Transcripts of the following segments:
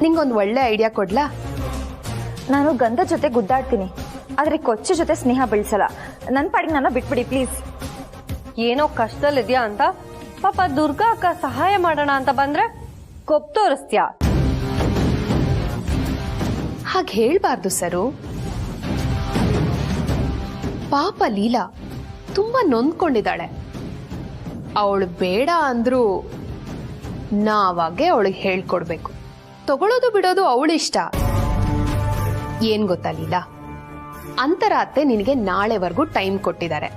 ನಿಂಗೊಂದು ಒಳ್ಳೆ ಐಡಿಯಾ ಕೊಡ್ಲಾ? ನಾನು ಗಂಧ ಜೊತೆ ಗುದ್ದಾಡ್ತೀನಿ, ಆದ್ರೆ ಕೊಚ್ಚು ಜೊತೆ ಸ್ನೇಹ ಬೆಳೆಸಲ್ಲ. ನನ್ನ ಪಾಡಿಗೆ ನನ್ನ ಬಿಟ್ಬಿಡಿ ಪ್ಲೀಸ್. ಏನೋ ಕಷ್ಟದಲ್ಲಿದ್ಯಾ ಅಂತ ಪಾಪ ದುರ್ಗಾ ಅಕ್ಕ ಸಹಾಯ ಮಾಡೋಣ ಅಂತ ಬಂದ್ರೆ ಕೊಪ್ ತೋರಿಸ್ತ್ಯಾ? ಹಾಗೆ ಹೇಳ್ಬಾರ್ದು ಸರು. ಪಾಪ ಲೀಲಾ ತುಂಬಾ ನೊಂದ್ಕೊಂಡಿದ್ದಾಳೆ. ಅವಳು ಬೇಡ ಅಂದ್ರೂ ನಾವಾಗೆ ಅವಳಿಗೆ ಹೇಳ್ಕೊಡ್ಬೇಕು. ತಗೊಳ್ಳೋದು ಬಿಡೋದು ಅವಳಿಷ್ಟ. ಏನ್ ಗೊತ್ತಾ ಲೀಲಾ, ಅಂತರ ಅತ್ತೆ ನಿನಗೆ ನಾಳೆವರೆಗೂ ಟೈಮ್ ಕೊಟ್ಟಿದ್ದಾರೆ.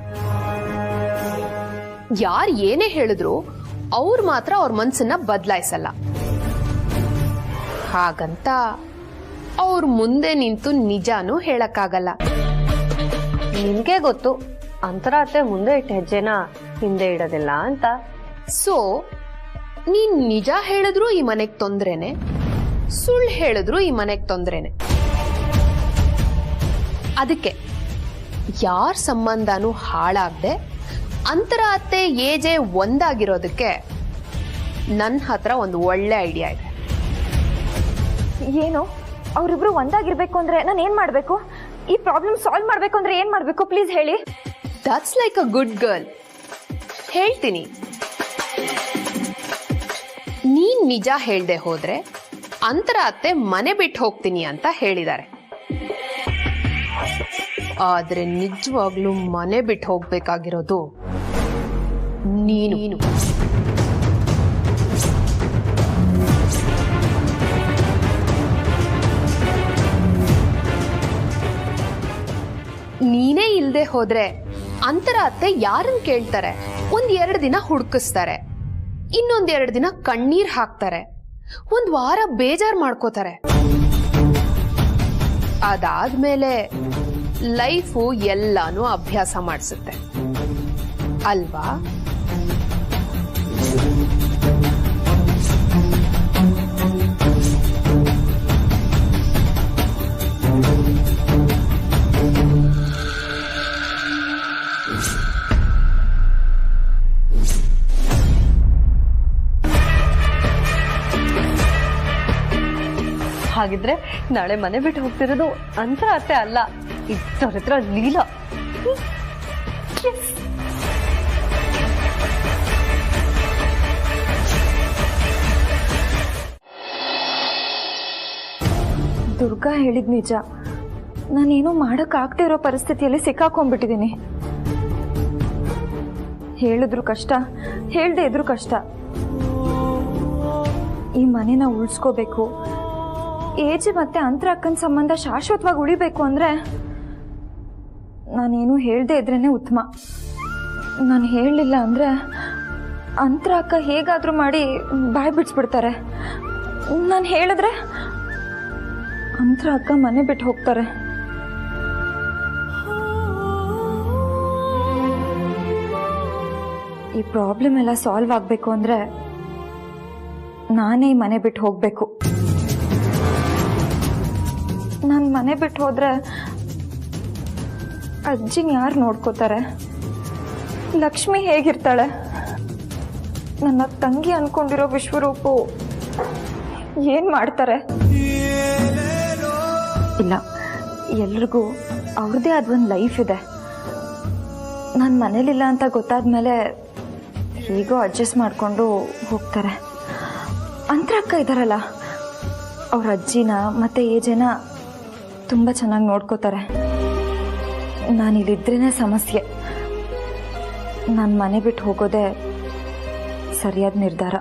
ಯಾರು ಏನೇ ಹೇಳಿದ್ರು ಅವ್ರು ಮಾತ್ರ ಅವ್ರ ಮನ್ಸನ್ನ ಬದಲಾಯಿಸಲ್ಲ. ಹಾಗಂತ ಅವ್ರ ಮುಂದೆ ನಿಂತು ನಿಜಾನೂ ಹೇಳಕ್ಕಾಗಲ್ಲ. ನಿಮ್ಗೆ ಗೊತ್ತು ಅಂತರ ಅತ್ತೆ ಮುಂದೆ ಇಟ್ಟ ಹೆಜ್ಜೆನ ಹಿಂದೆ ಇಡೋದಿಲ್ಲ ಅಂತ. ಸೊ ನೀನ್ ನಿಜ ಹೇಳಿದ್ರು ಈ ಮನೆಗ್ ತೊಂದ್ರೆನೆ, ಸುಳ್ಳು ಹೇಳಿದ್ರು ಈ ಮನೆಗ್ ತೊಂದ್ರೆನೆ. ಅದಕ್ಕೆ ಯಾರ ಸಂಬಂಧನೂ ಹಾಳಾಗದೆ ಅಂತರ ಅತ್ತೆ ಏಜೆ ಒಂದಾಗಿರೋದಕ್ಕೆ ನನ್ನ ಹತ್ರ ಒಂದು ಒಳ್ಳೆ ಐಡಿಯಾ ಇದೆ. ಏನು? ಅವರಿಬ್ರು ಒಂದಾಗಿರ್ಬೇಕು ಅಂದ್ರೆ ನಾನು ಏನ್ ಮಾಡ್ಬೇಕು? ಈ ಪ್ರಾಬ್ಲಮ್ ಸಾಲ್ವ್ ಮಾಡ್ಬೇಕು ಅಂದ್ರೆ ಏನ್ ಮಾಡ್ಬೇಕು ಪ್ಲೀಸ್ ಹೇಳಿ. That's like a good girl. ಹೇಳ್ತೀನಿ. ನೀನ್ ನಿಜ ಹೇಳ್ದೆ ಹೋದ್ರೆ ಅಂತರ ಅತ್ತೆ ಮನೆ ಬಿಟ್ಟು ಹೋಗ್ತೀನಿ ಅಂತ ಹೇಳಿದ್ದಾರೆ. ಆದ್ರೆ ನಿಜವಾಗ್ಲೂ ಮನೆ ಬಿಟ್ಟು ಹೋಗ್ಬೇಕಾಗಿರೋದು ನೀನು. ನೀನೇ ಇಲ್ದೆ ಹೋದ್ರೆ ಅಂತರ ಅತ್ತೆ ಯಾರನ್ನ ಕೇಳ್ತಾರೆ? 1-2 ದಿನ ಹುಡುಕಿಸ್ತಾರೆ, ಇನ್ನೊಂದ್ 2 ದಿನ ಕಣ್ಣೀರ್ ಹಾಕ್ತಾರೆ, 1 ವಾರ ಬೇಜಾರ್ ಮಾಡ್ಕೋತಾರೆ. ಅದಾದ್ಮೇಲೆ ಲೈಫು ಎಲ್ಲಾನು ಅಭ್ಯಾಸ ಮಾಡಿಸುತ್ತೆ ಅಲ್ವಾ? ಹಾಗಿದ್ರೆ ನಾಳೆ ಮನೆ ಬಿಟ್ಟು ಹೋಗ್ತಿರೋದು ಅಂತರ ಅತ್ತೆ ಅಲ್ಲ, ಇದ್ರ ಹತ್ರ ಲೀಲಾ. ದುರ್ಗಾ ಹೇಳಿದ್ ನಿಜ. ನಾನೇನೋ ಮಾಡಕ್ ಆಗ್ತಾ ಇರೋ ಪರಿಸ್ಥಿತಿಯಲ್ಲಿ ಸಿಕ್ಕಾಕೊಂಡ್ಬಿಟ್ಟಿದ್ದೀನಿ. ಹೇಳಿದ್ರು ಕಷ್ಟ, ಹೇಳ್ದೆ ಇದ್ರು ಕಷ್ಟ. ಈ ಮನೆನ ಉಳಿಸ್ಕೋಬೇಕು, ಏಜೆ ಮತ್ತೆ ಅಂತರ ಅಕ್ಕನ ಸಂಬಂಧ ಶಾಶ್ವತವಾಗಿ ಉಳಿಬೇಕು ಅಂದ್ರೆ ನಾನೇನು ಹೇಳ್ದೆ ಇದ್ರೇನೆ ಉತ್ತಮ. ನಾನು ಹೇಳಲಿಲ್ಲ ಅಂದ್ರೆ ಅಂತರ ಅಕ್ಕ ಹೇಗಾದ್ರೂ ಮಾಡಿ ಬಾಯ್ ಬಿಡಿಸ್ಬಿಡ್ತಾರೆ. ನಾನು ಹೇಳಿದ್ರೆ ಅಂತರ ಅಕ್ಕ ಮನೆ ಬಿಟ್ಟು ಹೋಗ್ತಾರೆ. ಈ ಪ್ರಾಬ್ಲಮ್ ಎಲ್ಲ ಸಾಲ್ವ್ ಆಗಬೇಕು ಅಂದ್ರೆ ನಾನೇ ಮನೆ ಬಿಟ್ಟು ಹೋಗ್ಬೇಕು. ನಾನು ಮನೆ ಬಿಟ್ಟು ಹೋದ್ರೆ ಅಜ್ಜಿನ ಯಾರು ನೋಡ್ಕೋತಾರೆ? ಲಕ್ಷ್ಮಿ ಹೇಗಿರ್ತಾಳೆ? ನನ್ನ ತಂಗಿ ಅನ್ಕೊಂಡಿರೋ ವಿಶ್ವರೂಪು ಏನ್ ಮಾಡ್ತಾರೆ? ಇಲ್ಲ, ಎಲ್ರಿಗೂ ಅವ್ರದ್ದೇ ಆದ ಒಂದು ಲೈಫ್ ಇದೆ. ನಾನು ಮನೇಲಿಲ್ಲ ಅಂತ ಗೊತ್ತಾದ್ಮೇಲೆ ಹೇಗೋ ಅಡ್ಜಸ್ಟ್ ಮಾಡಿಕೊಂಡು ಹೋಗ್ತಾರೆ. ಅಂತರ ಅಕ್ಕ ಇದ್ದಾರಲ್ಲ, ಅವ್ರ ಅಜ್ಜಿನ ಮತ್ತೆ ಏಜೆನ ತುಂಬ ಚೆನ್ನಾಗಿ ನೋಡ್ಕೋತಾರೆ. ನಾನಿಲ್ಲಿದ್ರೇ ಸಮಸ್ಯೆ. ನಾನು ಮನೆ ಬಿಟ್ಟು ಹೋಗೋದೇ ಸರಿಯಾದ ನಿರ್ಧಾರ.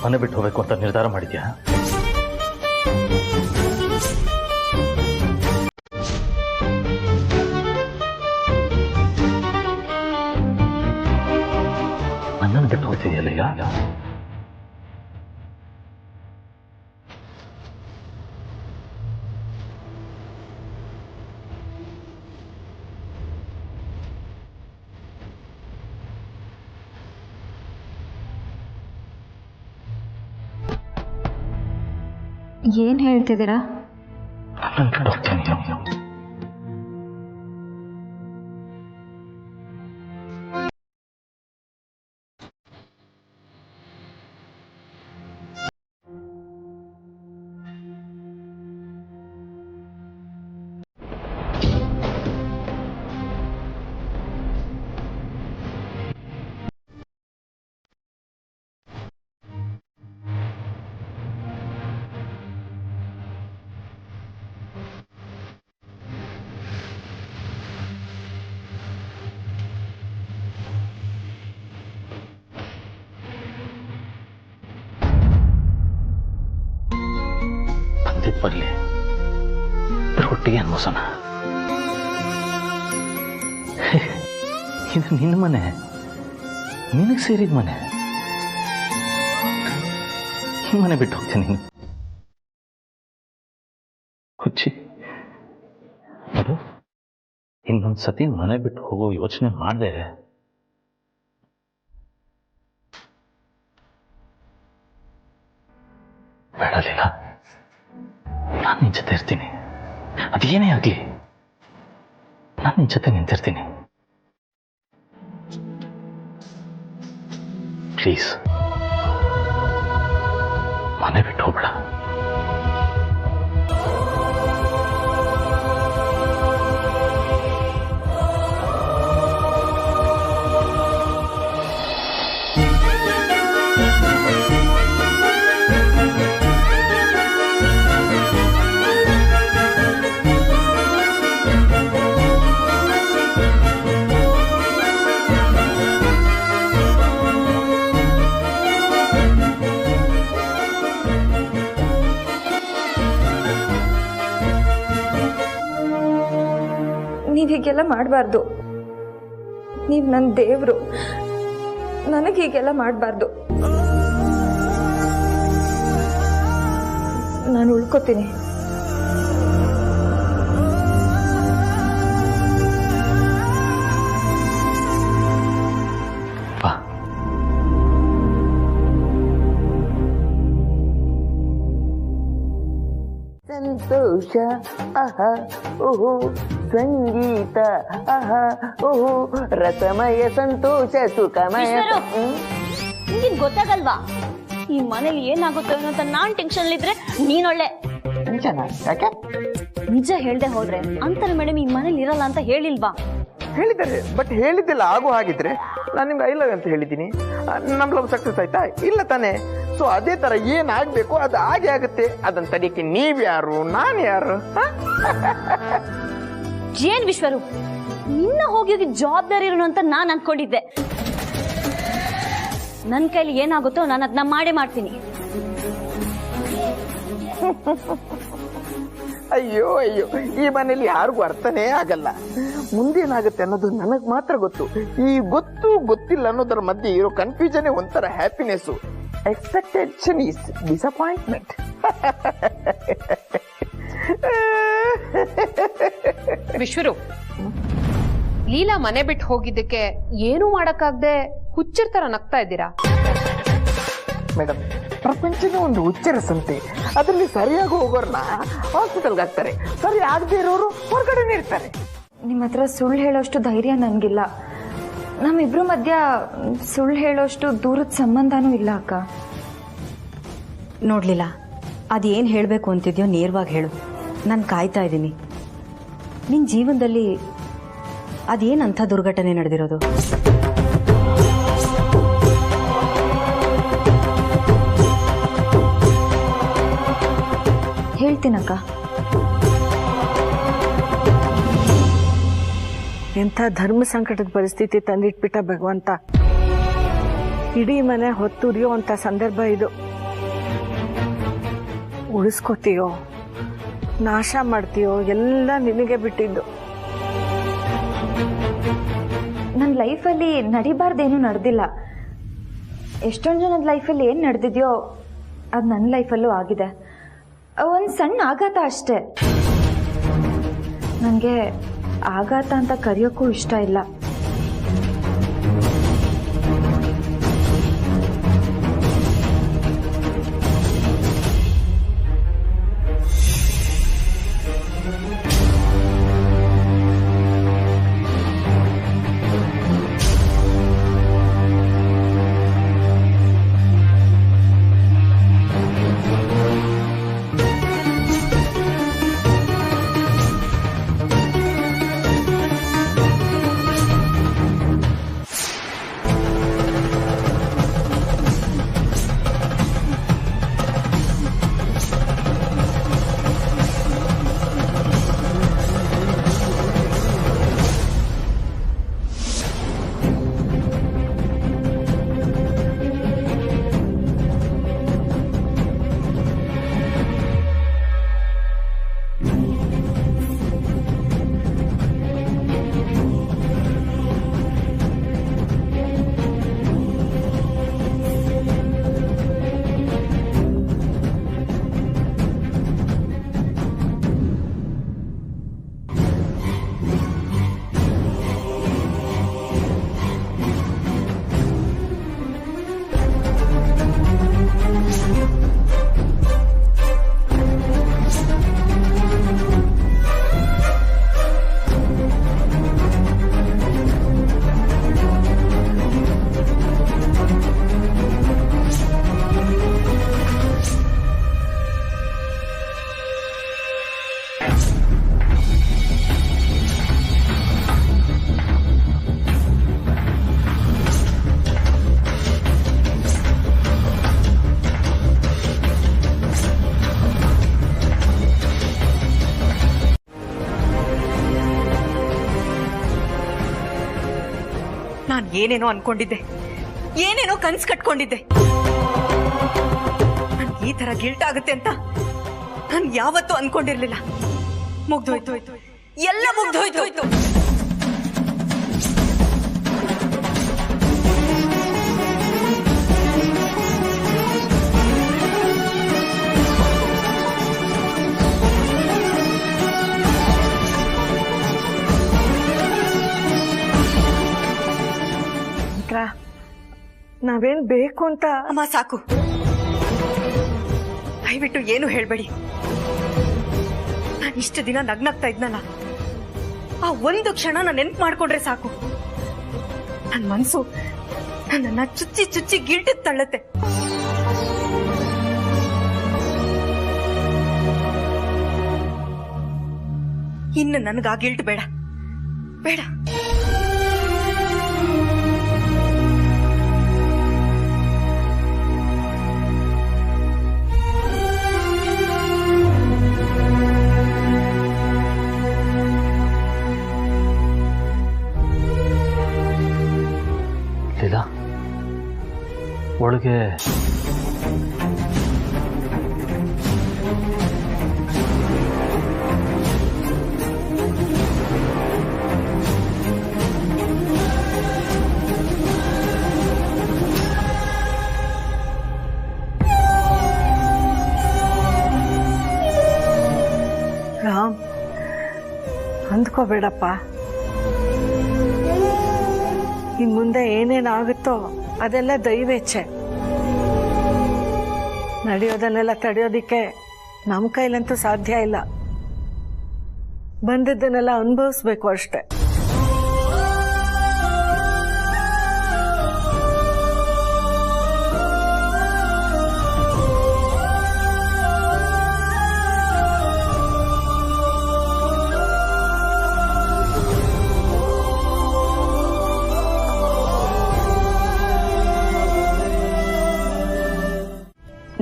ಮನೆ ಬಿಟ್ಟು ಹೋಗ್ಬೇಕು ಅಂತ ನಿರ್ಧಾರ ಮಾಡಿದ್ಯಾ? ನನ್ನನ್ನು ಬಿಟ್ಟು ಹೋಗ್ತಿದ್ಯಾ? ಇದೆಯಾ ಲೀಲಾ? ಏನು ಹೇಳ್ತಿದ್ದೀರಾ? ನನ್ನನ್ನು ಬಿಟ್ಟು ಹೋಗ್ತೀನಿ ನೀನು. ಬರಲಿ, ಒಟ್ಟಿಗೆ ಅನ್ಭವಿಸೋಣ. ಇದು ನಿನ್ನ ಮನೆ, ನಿನಗೆ ಸೇರಿದ ಮನೆ. ಈ ಮನೆ ಬಿಟ್ಟು ಹೋಗ್ತೀನಿ ನೀನು. ಹುಚ್ಚಿ ಅದು ಇನ್ನೊಂದು ಸತಿ ಮನೆ ಬಿಟ್ಟು ಹೋಗೋ ಯೋಚನೆ ಮಾಡಿದೆ ಬೇಡ ಲೀಲಾ. ನಾನು ನಿನ್ನ ಜೊತೆ ಇರ್ತೀನಿ, ಅದೇನೇ ಆಗಲಿ ನಾನು ನಿನ್ನ ಜೊತೆ ನಿಂತಿರ್ತೀನಿ. ಪ್ಲೀಸ್ ಮನೆ ಬಿಟ್ಟು ಹೋಗ್ಬೇಡ. ನೀವು ಹೀಗೆಲ್ಲ ಮಾಡಬಾರ್ದು. ನೀವು ನನ್ನ ದೇವರು, ನನಗೆ ಹೀಗೆಲ್ಲ ಮಾಡಬಾರ್ದು. ನಾನು ಉಳ್ಕೋತೀನಿ. ಸಂತೋಷ ಆಹಾ ಓಹೋ, ಸಂಗೀತ ಆಹಾ ಓಹೋ, ರಸಮಯ ಸಂತೋಷ ಸುಖಮಯ. ನಿಂಗೆ ಗೊತ್ತಾಗಲ್ವಾ ಈ ಮನೇಲಿ ಏನಾಗುತ್ತೋ ಏನೋ ಅಂತ ನಾನ್ ಟೆನ್ಷನ್ ಇದ್ರೆ ನೀನೊಳ್ಳೆ. ಯಾಕೆ ನಿಜ ಹೇಳ್ದೆ ಹೋದ್ರೆ ಅಂತಾರೆ ಮೇಡಮ್ ಈ ಮನೇಲಿ ಇರಲ್ಲ ಅಂತ ಹೇಳಿಲ್ವಾ? ಹೇಳಿದ್ದಾರೆ, ಬಟ್ ಹೇಳಿದ್ದಿಲ್ಲ. ಆಗೋ ಹಾಗಿದ್ರೆ ನಾನು ನಿಮ್ಗೆ ಐ ಲವ್ ಅಂತ ಹೇಳಿದ್ದೀನಿ. ನಮ್ ಲವ್ ಸಕ್ಸಸ್ ಆಯ್ತಾ? ಇಲ್ಲ ತಾನೆ. ಸೊ ಅದೇ ತರ ಏನಾಗ್ಬೇಕು ಅದು ಹಾಗೆ ಆಗುತ್ತೆ. ಅದನ್ನ ತಡಿಯಕ್ಕೆ ನೀವ್ಯಾರು, ನಾನು ಯಾರು? ಏನ್ ವಿಶ್ವರು, ನಿನ್ನ ಹೋಗಿ ಜವಾಬ್ದಾರಿ ಇರೋನು ಅಂತ ನಾನ್ ಅನ್ಕೊಂಡಿದ್ದೆ. ನನ್ ಕೈಲಿ ಏನಾಗುತ್ತೋ ನಾನು ಅದನ್ನ ಮಾಡೇ ಮಾಡ್ತೀನಿ. ಅಯ್ಯೋ ಅಯ್ಯೋ, ಈ ಮನೇಲಿ ಯಾರಿಗೂ ಅರ್ಥನೇ ಆಗಲ್ಲ. ಮುಂದೇನಾಗುತ್ತೆ ಅನ್ನೋದು ನನಗ್ ಮಾತ್ರ ಗೊತ್ತು. ಈ ಗೊತ್ತು ಗೊತ್ತಿಲ್ಲ ಅನ್ನೋದರ ಮಧ್ಯೆ ಇರೋ ಕನ್ಫ್ಯೂಷನ್ ಒಂಥರ ಹ್ಯಾಪಿನೆಸ್. Expectation is disappointment. ವಿಶ್ವರು, ಲೀಲಾ ಮನೆ ಬಿಟ್ಟು ಹೋಗಿದ್ದಕ್ಕೆ ಏನೂ ಮಾಡಕ್ಕಾಗ್ದೆ ಹುಚ್ಚರ್ ತರ ನಗ್ತಾ ಇದ್ದೀರಾ? ಮೇಡಮ್, ಪ್ರಪಂಚನೇ ಒಂದು ಹುಚ್ಚರ ಸಂತೆ. ಅದರಲ್ಲಿ ಸರಿಯಾಗಿ ಹೋಗೋರ್ನ ಹಾಸ್ಪಿಟಲ್ಗೆ ಹಾಕ್ತಾರೆ, ಸರಿ ಆಗದೆ ಇರೋರು ಹೊರಗಡೆನೇ ಇರ್ತಾರೆ. ನಿಮ್ಮ ಹತ್ರ ಸುಳ್ಳು ಹೇಳೋಷ್ಟು ಧೈರ್ಯ ನನಗಿಲ್ಲ. ನಮ್ಮಿಬ್ರು ಮಧ್ಯ ಸುಳ್ಳು ಹೇಳೋಷ್ಟು ದೂರದ ಸಂಬಂಧನೂ ಇಲ್ಲ ಅಕ್ಕ. ನೋಡ್ಲಿಲ್ಲ, ಅದೇನು ಹೇಳಬೇಕು ಅಂತಿದ್ಯೋ ನೇರವಾಗಿ ಹೇಳು. ನಾನು ಕಾಯ್ತಾ ಇದ್ದೀನಿ. ನಿನ್ನ ಜೀವನದಲ್ಲಿ ಅದೇನಂಥ ದುರ್ಘಟನೆ ನಡೆದಿರೋದು? ಹೇಳ್ತೀನಕ್ಕ. ಎಂಥ ಧರ್ಮ ಸಂಕಟದ ಪರಿಸ್ಥಿತಿ ತಂದಿಟ್ಬಿಟ್ಟ ಭಗವಂತ. ಇಡೀ ಮನೆ ಹೊತ್ತುರಿಯೋ ಅಂತ ಸಂದರ್ಭ ಇದು. ಉಳಿಸ್ಕೋತೀಯೋ ನಾಶ ಮಾಡ್ತೀಯೋ ಎಲ್ಲ ನಿನಗೆ ಬಿಟ್ಟಿದ್ದು. ನನ್ನ ಲೈಫಲ್ಲಿ ನಡಿಬಾರ್ದೇನು ನಡೆದಿಲ್ಲ. ಎಷ್ಟೊಂದು ಜನದ ಲೈಫಲ್ಲಿ ಏನು ನಡೆದಿದೆಯೋ ಅದು ನನ್ನ ಲೈಫಲ್ಲೂ ಆಗಿದೆ. ಒಂದು ಸಣ್ಣ ಆಘಾತ ಅಷ್ಟೇ. ನನಗೆ ಆಘಾತ ಅಂತ ಕರೆಯೋಕ್ಕೂ ಇಷ್ಟ ಇಲ್ಲ. ನಾನು ಏನೇನೋ ಅನ್ಕೊಂಡಿದ್ದೆ, ಏನೇನೋ ಕನ್ಸು ಕಟ್ಕೊಂಡಿದ್ದೆ. ನನ್ ಈ ತರ ಗಿಲ್ಟ್ ಆಗುತ್ತೆ ಅಂತ ನಾನು ಯಾವತ್ತೂ ಅನ್ಕೊಂಡಿರ್ಲಿಲ್ಲ. ಮುಗ್ದೋಯ್ತು, ಎಲ್ಲ ಮುಗ್ದೋಯ್ತು. ನಾವೇನ್ ಬೇಕು ಅಂತ. ಅಮ್ಮ ಸಾಕು, ದಯವಿಟ್ಟು ಏನು ಹೇಳ್ಬೇಡಿ. ನಾನು ಇಷ್ಟು ದಿನ ನಗ್ನಾಗ್ತಾ ಇದ್ನಲ್ಲ, ಆ ಒಂದು ಕ್ಷಣ ನಾನು ನೆನ್ಪು ಮಾಡ್ಕೊಂಡ್ರೆ ಸಾಕು, ನನ್ನ ಮನ್ಸು ನನ್ನನ್ನ ಚುಚ್ಚಿ ಚುಚ್ಚಿ ಗಿಲ್ಟ್ ತಳ್ಳತ್ತೆ. ಇನ್ನು ನನಗೆ ಆ ಗಿಲ್ಟ್ ಬೇಡ ಬೇಡ. ಲೀಲಾ, ಒಳಗೆ ರಾಮ್, ಅಂದ್ಕೋಬೇಡಪ್ಪ. ಇನ್ ಮುಂದೆ ಏನೇನಾಗುತ್ತೋ ಅದೆಲ್ಲ ದೈವೇಚ್ಛೆ. ನಡೆಯೋದನ್ನೆಲ್ಲ ತಡೆಯೋದಿಕ್ಕೆ ನಮ್ಮ ಕೈಲಂತೂ ಸಾಧ್ಯ ಇಲ್ಲ. ಬಂದದ್ದನ್ನೆಲ್ಲ ಅನುಭವಿಸ್ಬೇಕು ಅಷ್ಟೆ.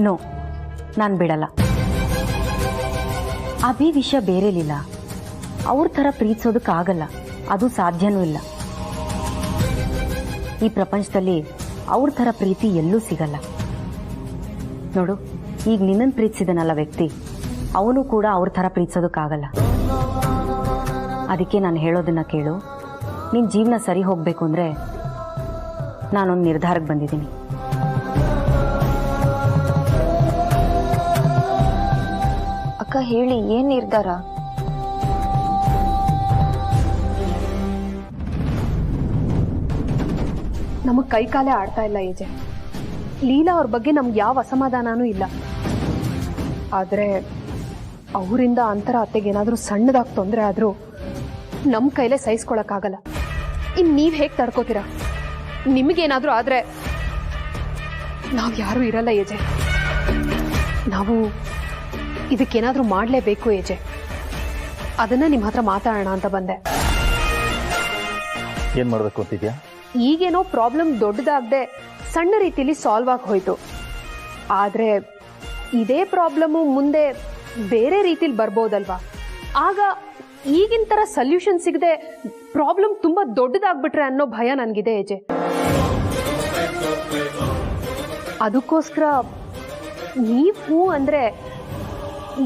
ನೋ, ನಾನು ಬಿಡಲ್ಲ. ಅಭಿ ವಿಷಯ ಬೇರೆಲಿಲ್ಲ. ಅವ್ರ ಥರ ಪ್ರೀತಿಸೋದಕ್ಕಾಗಲ್ಲ, ಅದು ಸಾಧ್ಯನೂ ಇಲ್ಲ. ಈ ಪ್ರಪಂಚದಲ್ಲಿ ಅವ್ರ ಥರ ಪ್ರೀತಿ ಎಲ್ಲೂ ಸಿಗಲ್ಲ. ನೋಡು, ಈಗ ನಿನ್ನನ್ನು ಪ್ರೀತಿಸಿದನಲ್ಲ ವ್ಯಕ್ತಿ, ಅವನು ಕೂಡ ಅವ್ರ ಥರ ಪ್ರೀತಿಸೋದಕ್ಕಾಗಲ್ಲ. ಅದಕ್ಕೆ ನಾನು ಹೇಳೋದನ್ನ ಕೇಳು. ನಿನ್ನ ಜೀವನ ಸರಿ ಹೋಗಬೇಕು ಅಂದರೆ ನಾನೊಂದು ನಿರ್ಧಾರಕ್ಕೆ ಬಂದಿದ್ದೀನಿ. ಅಕ್ಕ ಹೇಳಿ ಏನ್ ನಿರ್ಧಾರ? ನಮಗ್ ಕೈಕಾಲೇ ಆಡ್ತಾ ಇಲ್ಲ ಏಜೆ. ಲೀಲಾ ಅವ್ರ ಬಗ್ಗೆ ನಮ್ಗೆ ಯಾವ ಅಸಮಾಧಾನನೂ ಇಲ್ಲ. ಆದ್ರೆ ಅವರಿಂದ ಅಂತರ ಅತ್ತೆಗೆ ಏನಾದ್ರೂ ಸಣ್ಣದಾಗಿ ತೊಂದರೆ ಆದ್ರೂ ನಮ್ ಕೈಲೇ ಸಹಿಸ್ಕೊಳಕ್ಕಾಗಲ್ಲ. ಇನ್ ನೀವ್ ಹೇಗ್ ತಡ್ಕೋತೀರಾ? ನಿಮಗೇನಾದ್ರೂ ಆದ್ರೆ ನಾವ್ ಯಾರು ಇರಲ್ಲ ಏಜೆ. ನಾವು ಇದಕ್ಕೇನಾದ್ರೂ ಮಾಡ್ಲೇಬೇಕು ಏಜೆ. ಅದನ್ನ ನಿಮ್ ಹತ್ರ ಮಾತಾಡೋಣ ಅಂತ ಬಂದೆ. ಏನ್ ಮಾಡ್ಬೇಕು ಅಂತಿದ್ಯಾ? ಈಗೇನೋ ಪ್ರಾಬ್ಲಮ್ ದೊಡ್ಡದಾಗದೆ ಸಣ್ಣ ರೀತಿಲಿ ಸಾಲ್ವ್ ಆಗಿ ಹೋಯ್ತು. ಆದ್ರೆ ಇದೇ ಪ್ರಾಬ್ಲಮ್ ಮುಂದೆ ಬೇರೆ ರೀತಿಲಿ ಬರ್ಬೋದಲ್ವಾ? ಆಗ ಈಗಿನ ತರ ಸೊಲ್ಯೂಷನ್ ಸಿಗದೆ ಪ್ರಾಬ್ಲಮ್ ತುಂಬಾ ದೊಡ್ಡದಾಗ್ಬಿಟ್ರೆ ಅನ್ನೋ ಭಯ ನನ್ಗಿದೆ ಏಜೆ. ಅದಕ್ಕೋಸ್ಕರ ನೀವ್ ಹೂ ಅಂದ್ರೆ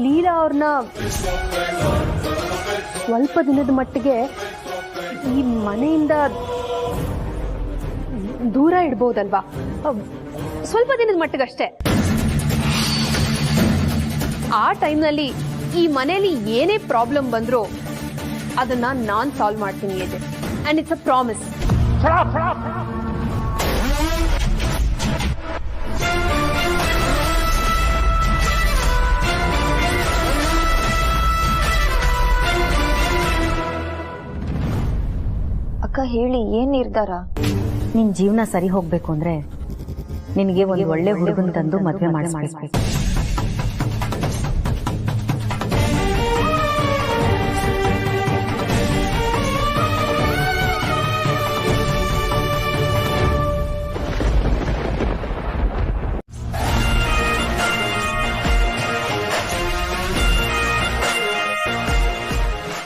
ಲೀಲಾ ಅವ್ರನ್ನ ಸ್ವಲ್ಪ ದಿನದ ಮಟ್ಟಿಗೆ ಈ ಮನೆಯಿಂದ ದೂರ ಇಡ್ಬೋದಲ್ವಾ? ಸ್ವಲ್ಪ ದಿನದ ಮಟ್ಟಿಗಷ್ಟೇ. ಆ ಟೈಮ್ನಲ್ಲಿ ಈ ಮನೆಯಲ್ಲಿ ಏನೇ ಪ್ರಾಬ್ಲಮ್ ಬಂದ್ರೂ ಅದನ್ನ ನಾನ್ ಸಾಲ್ವ್ ಮಾಡ್ತೀನಿ ಏಜೆ. And it's a promise. ಅಕ್ಕ ಹೇಳಿ ಏನ್ ನಿರ್ಧಾರ? ನಿನ್ ಜೀವನ ಸರಿ ಹೋಗ್ಬೇಕು ಅಂದ್ರೆ ನಿನಗೆ ಒಂದು ಒಳ್ಳೆ ಹುಡುಗನ್ ತಂದು ಮದ್ವೆ ಮಾಡಿಸ್ಬೇಕು.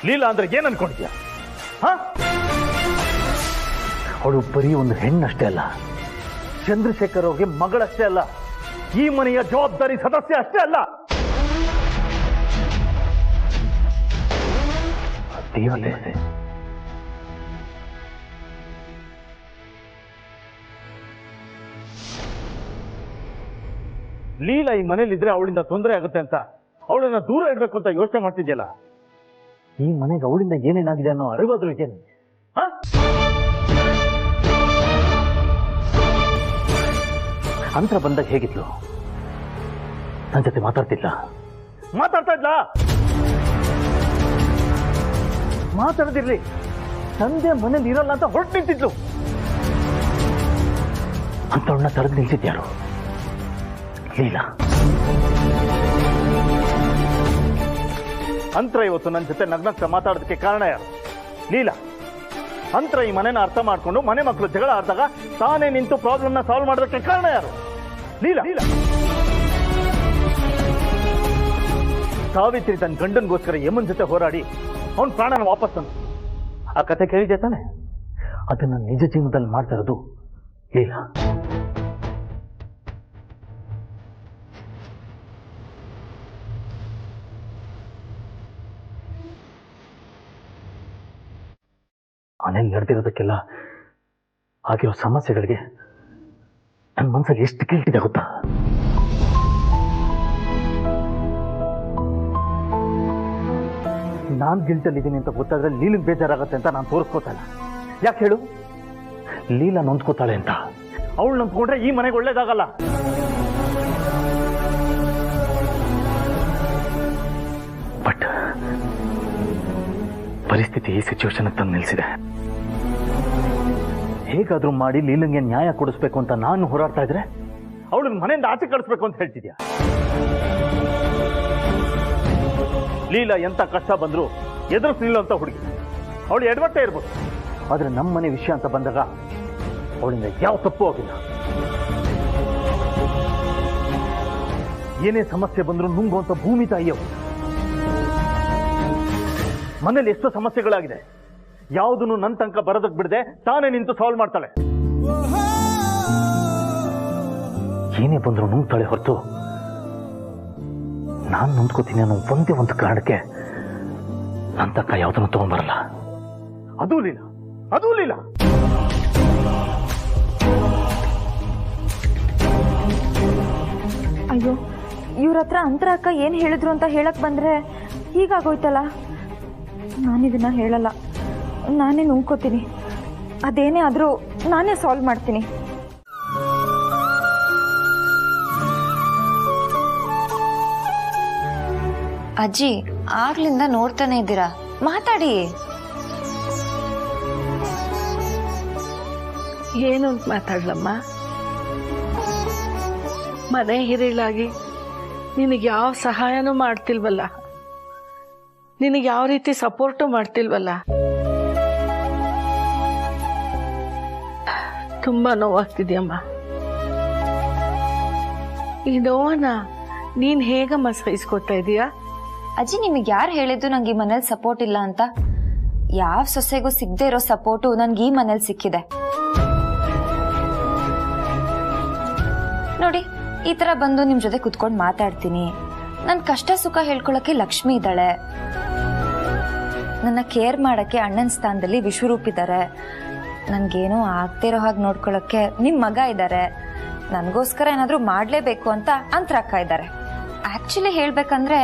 ಲೀಲಾ ಅಂದ್ರೆ ಏನ್ ಅನ್ಕೊಂಡಿದ್ಯಾ? ಅವಳು ಬರೀ ಒಂದು ಹೆಣ್ಣಷ್ಟೇ ಅಲ್ಲ, ಚಂದ್ರಶೇಖರ್ ಅವ್ರಿಗೆ ಮಗಳಷ್ಟೇ ಅಲ್ಲ, ಈ ಮನೆಯ ಜವಾಬ್ದಾರಿ ಸದಸ್ಯ ಅಷ್ಟೇ ಅಲ್ಲ, ದೇವತೆ. ಲೀಲಾ ಈ ಮನೇಲಿದ್ರೆ ಅವಳಿಂದ ತೊಂದರೆ ಆಗುತ್ತೆ ಅಂತ ಅವಳನ್ನ ದೂರ ಇಡ್ಬೇಕು ಅಂತ ಯೋಚನೆ ಮಾಡ್ತಿದ್ಯಲ್ಲ, ಈ ಮನೆಗೆ ಅವಳಿಂದ ಏನೇನಾಗಿದೆ ಅನ್ನೋ ಅರಿವಾದ್ರೂ ಇದೆಯಾ? ಅಂತರ ಬಂದಾಗ ಹೇಗಿದ್ಲು? ನನ್ನ ಜೊತೆ ಮಾತಾಡ್ತಾ ಇದ್ಲ? ಮಾತಾಡದಿರ್ಲಿ, ತಂದೆ ಮನೇಲಿ ಇರಲ್ಲ ಅಂತ ಹೊರಟು ನಿಂತಿದ್ಲು. ಅಂತವಳನ್ನ ತಡೆದು ನಿಲ್ಸಿದ್ಯಾರು? ಲೀಲಾ. ಅಂತರ ಇವತ್ತು ನನ್ನ ಜೊತೆ ನಗ್ನಗ್ತ ಮಾತಾಡೋದಕ್ಕೆ ಕಾರಣ ಯಾರು? ಲೀಲಾ. ಅಂತರ ಈ ಮನೆನ ಅರ್ಥ ಮಾಡ್ಕೊಂಡು ಮನೆ ಮಕ್ಕಳು ಜಗಳ ಆಡಿದಾಗ ತಾನೇ ನಿಂತು ಪ್ರಾಬ್ಲಮ್ನ ಸಾಲ್ವ್ ಮಾಡೋದಕ್ಕೆ ಕಾರಣ ಯಾರು? ಲೀಲಾ. ಸಾವಿತ್ರಿ ತನ್ನ ಗಂಡನ್ಗೋಸ್ಕರ ಯಮನ್ ಜೊತೆ ಹೋರಾಡಿ ಅವನ ಪ್ರಾಣನ ವಾಪಸ್ ತಂದು ಆ ಕತೆ ಕೇಳಿದೆ ತಾನೆ? ಅದನ್ನ ನಿಜ ಜೀವನದಲ್ಲಿ ಮಾಡ್ತಾ ಇರೋದು ಲೀಲಾ. ಮನೇಲಿ ನಡೆದಿರೋದಕ್ಕೆಲ್ಲ ಆಗಿರೋ ಸಮಸ್ಯೆಗಳಿಗೆ ನನ್ನ ಮನಸ್ಸಲ್ಲಿ ಎಷ್ಟು ಗಿಲ್ಟಿದೆ ಗೊತ್ತಾ? ನಾನು ಗಿಲ್ಟಲ್ಲಿದ್ದೀನಿ ಅಂತ ಗೊತ್ತಾದ್ರೆ ಲೀಲನ್ ಬೇಜಾರಾಗತ್ತೆ ಅಂತ ನಾನು ತೋರಿಸ್ಕೋತಾ ಇಲ್ಲ. ಯಾಕೆ ಹೇಳು? ಲೀಲಾ ನೊಂದ್ಕೋತಾಳೆ ಅಂತ. ಅವಳು ನಂಬ್ಕೊಂಡ್ರೆ ಈ ಮನೆಗೆ ಒಳ್ಳೇದಾಗಲ್ಲ. ಬಟ್ ಪರಿಸ್ಥಿತಿ ಈ ಸಿಚುವೇಶನ್ ತಂದು ನಿಲ್ಸಿದೆ. ಹೇಗಾದ್ರೂ ಮಾಡಿ ಲೀಲಂಗೆ ನ್ಯಾಯ ಕೊಡಿಸ್ಬೇಕು ಅಂತ ನಾನು ಹೋರಾಡ್ತಾ ಇದ್ರೆ ಅವಳನ್ನ ಮನೆಯಿಂದ ಆಚೆ ಕಳಿಸ್ಬೇಕು ಅಂತ ಹೇಳ್ತಿದ್ಯಾ? ಲೀಲಾ ಎಂತ ಕಷ್ಟ ಬಂದ್ರು ಎದುರಿಸಲಿಲ್ಲ ಅಂತ ಹುಡುಗಿ. ಅವಳು ಎಡವಟ್ಟೆ ಇರ್ಬೋದು, ಆದ್ರೆ ನಮ್ಮ ಮನೆ ವಿಷಯ ಅಂತ ಬಂದಾಗ ಅವಳಿಂದ ಯಾವ ತಪ್ಪು ಆಗಿಲ್ಲ. ಏನೇ ಸಮಸ್ಯೆ ಬಂದ್ರು ನುಂಗುವಂತ ಭೂಮಿ ತಾಯಿಯವರು. ಮನೇಲಿ ಎಷ್ಟೋ ಸಮಸ್ಯೆಗಳಾಗಿದೆ, ಯಾವುದನ್ನು ನನ್ನ ತನಕ ಬರೋದಕ್ಕೆ ಬಿಡದೆ ತಾನೇ ನಿಂತು ಸಾಲ್ವ್ ಮಾಡ್ತಾಳೆ. ಏನೇ ಬಂದ್ರು ನುಂಗ್ತಾಳೆ ಹೊರತು ನಾನು ನೊಂದ್ಕೋತೀನಿ ಅನ್ನೋ ಒಂದೇ ಒಂದು ಕಾರಣಕ್ಕೆ ನನ್ನ ತನಕ ಯಾವುದನ್ನು ತಗೊಂಡ್ಬರಲ್ಲ. ಅದೂ ಲೀಲಾ. ಅಯ್ಯೋ ಇವ್ರ ಹತ್ರ ಅಂತರ ಅಕ್ಕ ಏನು ಹೇಳಿದ್ರು ಅಂತ ಹೇಳಕ್ ಬಂದ್ರೆ ಹೀಗಾಗೋಯ್ತಲ್ಲ. ನಾನಿದನ್ನ ಹೇಳಲ್ಲ, ನಾನೇ ನುಂಗ್ಕೋತೀನಿ. ಅದೇನೇ ಆದರೂ ನಾನೇ ಸಾಲ್ವ್ ಮಾಡ್ತೀನಿ. ಅಜ್ಜಿ, ಆಗ್ಲಿಂದ ನೋಡ್ತಾನೆ ಇದ್ದೀರಾ, ಮಾತಾಡಿ. ಏನು ಅಂತ ಮಾತಾಡ್ಲಮ್ಮ? ಮನೆ ಹಿರಿಳಾಗಿ ನಿನಗೆ ಯಾವ ಸಹಾಯನೂ ಮಾಡ್ತಿಲ್ವಲ್ಲ, ನಿನಗೆ ಯಾವ ರೀತಿ ಸಪೋರ್ಟು ಮಾಡ್ತಿಲ್ವಲ್ಲ. ತುಂಬಾ ನೋವಾಗ್ತಿದ್ಯಮ್ಮ. ಈ ನೋವನ್ನ ನೀನ್ ಹೇಗಮ್ಮ ಸಹಿಸ್ಕೊತಾ ಇದೀಯಾ? ಅಜ್ಜಿ, ನಿಮಗೆ ಯಾರು ಹೇಳಿದ್ದು ನಂಗೆ ಈ ಮನೇಲಿ ಸಪೋರ್ಟ್ ಇಲ್ಲ ಅಂತ? ಯಾವ ಸೊಸೆಗೂ ಸಿಗದೆ ಇರೋ ಸಪೋರ್ಟು ನನ್ಗೆ ಈ ಮನೇಲಿ ಸಿಕ್ಕಿದೆ ನೋಡಿ. ಈ ತರ ಬಂದು ನಿಮ್ ಜೊತೆ ಕುತ್ಕೊಂಡು ಮಾತಾಡ್ತೀನಿ. ನನ್ ಕಷ್ಟ ಸುಖ ಹೇಳ್ಕೊಳಕ್ಕೆ ಲಕ್ಷ್ಮಿ ಇದ್ದಾಳೆ, ನನ್ನ ಕೇರ್ ಮಾಡಕ್ಕೆ ಅಣ್ಣನ ಸ್ಥಾನದಲ್ಲಿ ವಿಶ್ವರೂಪ್ ಇದ್ದಾರೆ, ನನ್ಗೇನೋ ಆಗ್ತಿರೋ ಹಾಗೆ ನೋಡ್ಕೊಳಕ್ಕೆ ನಿಮ್ ಮಗ ಇದ್ದಾರೆ, ನನಗೋಸ್ಕರ ಏನಾದ್ರೂ ಮಾಡ್ಲೇಬೇಕು ಅಂತ ಅಂತರಕ್ಕ ಇದ್ದಾರೆ. ಆಕ್ಚುಲಿ ಹೇಳ್ಬೇಕಂದ್ರೆ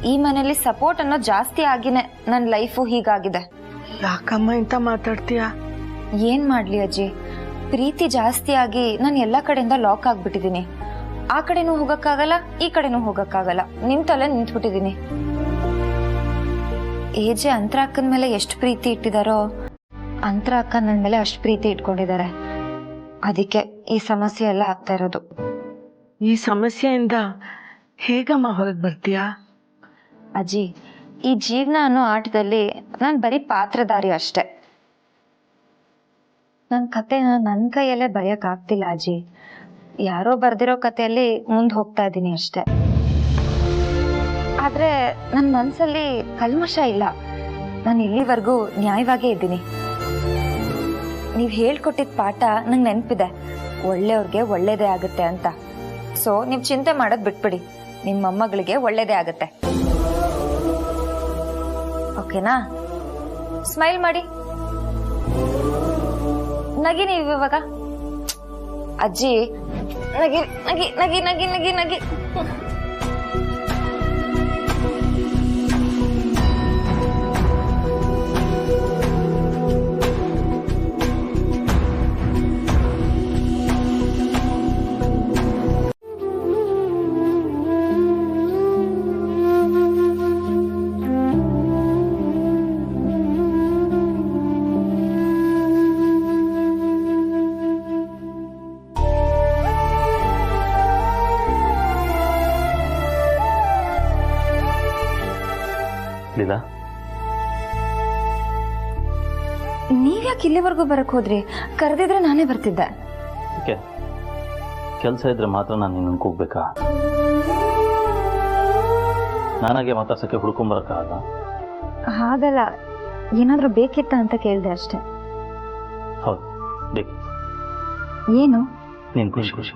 ಈ ಮನೇಲಿ ಸಪೋರ್ಟ್ ಅನ್ನೋ ಜಾಸ್ತಿ ಆಗಿನೇ ನನ್ನ ಲೈಫು ಹೀಗಾಗಿದೆ. ಯಾಕಮ್ಮ ಇಂತ ಮಾತಾಡ್ತೀಯ? ಏನ್ ಮಾಡ್ಲಿ ಅಜ್ಜಿ, ಪ್ರೀತಿ ಜಾಸ್ತಿ ಆಗಿ ನಾನು ಎಲ್ಲಾ ಕಡೆಯಿಂದ ಲಾಕ್ ಆಗ್ಬಿಟ್ಟಿದೀನಿ. ಆ ಕಡೆನೂ ಹೋಗಕ್ಕಾಗಲ್ಲ, ಈ ಕಡೆನೂ ಹೋಗಕ್ಕಾಗಲ್ಲ, ನಿಂತಲ್ಲೇ ನಿಂತ್ಬಿಟ್ಟಿದೀನಿ. ಏಜೆ ಅಂತರ ಅಕ್ಕನ ಮೇಲೆ ಎಷ್ಟು ಪ್ರೀತಿ ಇಟ್ಟಿದಾರೋ ಅಂತರ ಅಕ್ಕ ನನ್ನ ಮೇಲೆ ಅಷ್ಟು ಪ್ರೀತಿ ಇಟ್ಕೊಂಡಿದ್ದಾರೆ. ಅದಕ್ಕೆ ಈ ಸಮಸ್ಯೆ ಎಲ್ಲ ಆಗ್ತಾ ಇರೋದು. ಈ ಸಮಸ್ಯೆಯಿಂದ ಹೇಗಮ್ಮ ಹೊರಗೆ ಬರ್ತೀಯಾ? ಅಜ್ಜಿ, ಈ ಜೀವನ ಅನ್ನೋ ಆಟದಲ್ಲಿ ನಾನು ಬರೀ ಪಾತ್ರಧಾರಿ ಅಷ್ಟೆ. ನನ್ನ ಕತೆನ ನನ್ನ ಕೈಯಲ್ಲೇ ಬರೆಯಕ್ ಆಗ್ತಿಲ್ಲ ಅಜ್ಜಿ. ಯಾರೋ ಬರ್ದಿರೋ ಕಥೆಯಲ್ಲಿ ಮುಂದೆ ಹೋಗ್ತಾ ಇದ್ದೀನಿ ಅಷ್ಟೆ. ಆದ್ರೆ ನನ್ನ ಮನ್ಸಲ್ಲಿ ಕಲ್ಮಶ ಇಲ್ಲ. ನಾನು ಇಲ್ಲಿವರೆಗೂ ನ್ಯಾಯವಾಗೇ ಇದ್ದೀನಿ. ನೀವ್ ಹೇಳ್ಕೊಟ್ಟಿದ್ ಪಾಠ ನಂಗೆ ನೆನ್ಪಿದೆ, ಒಳ್ಳೆಯವ್ರಿಗೆ ಒಳ್ಳೇದೇ ಆಗುತ್ತೆ ಅಂತ. ಸೊ ನೀವ್ ಚಿಂತೆ ಮಾಡೋದ್ ಬಿಟ್ಬಿಡಿ, ನಿಮ್ಮ ಮೊಮ್ಮಗಳಿಗೆ ಒಳ್ಳೇದೇ ಆಗುತ್ತೆ. ಓಕೆನಾ? ಸ್ಮೈಲ್ ಮಾಡಿ, ನಗಿ ನೀವು ಇವಾಗ. ಅಜ್ಜಿ, ನಗಿ ನಗಿ ನಗಿ ನಗಿ ನಗಿ ನಗಿ. ನೀವ್ಯಾಕೆ ಇಲ್ಲಿವರೆಗೂ ಬರಕ್ ಹೋದ್ರಿ? ಕರೆದಿದ್ರೆ ನಾನೇ ಬರ್ತಿದ್ದೆ. ಕೆಲಸ ಇದ್ರೆ ಮಾತ್ರ ನಾನು ನಿನ್ನ ಕೂಗ್ಬೇಕಾ? ನಾನಾಗೆ ಮಾತಾಡ್ಸಕ್ಕೆ ಹುಡ್ಕೊಂಬರಕ್ಕಾಗಲ್ಲ. ಹಾಗಲ್ಲ, ಏನಾದ್ರೂ ಬೇಕಿತ್ತ ಅಂತ ಕೇಳಿದೆ ಅಷ್ಟೇ. ಹೌದು, ಬೇಕು. ಏನು? ನೀನು ಖುಷಿ ಖುಷಿ.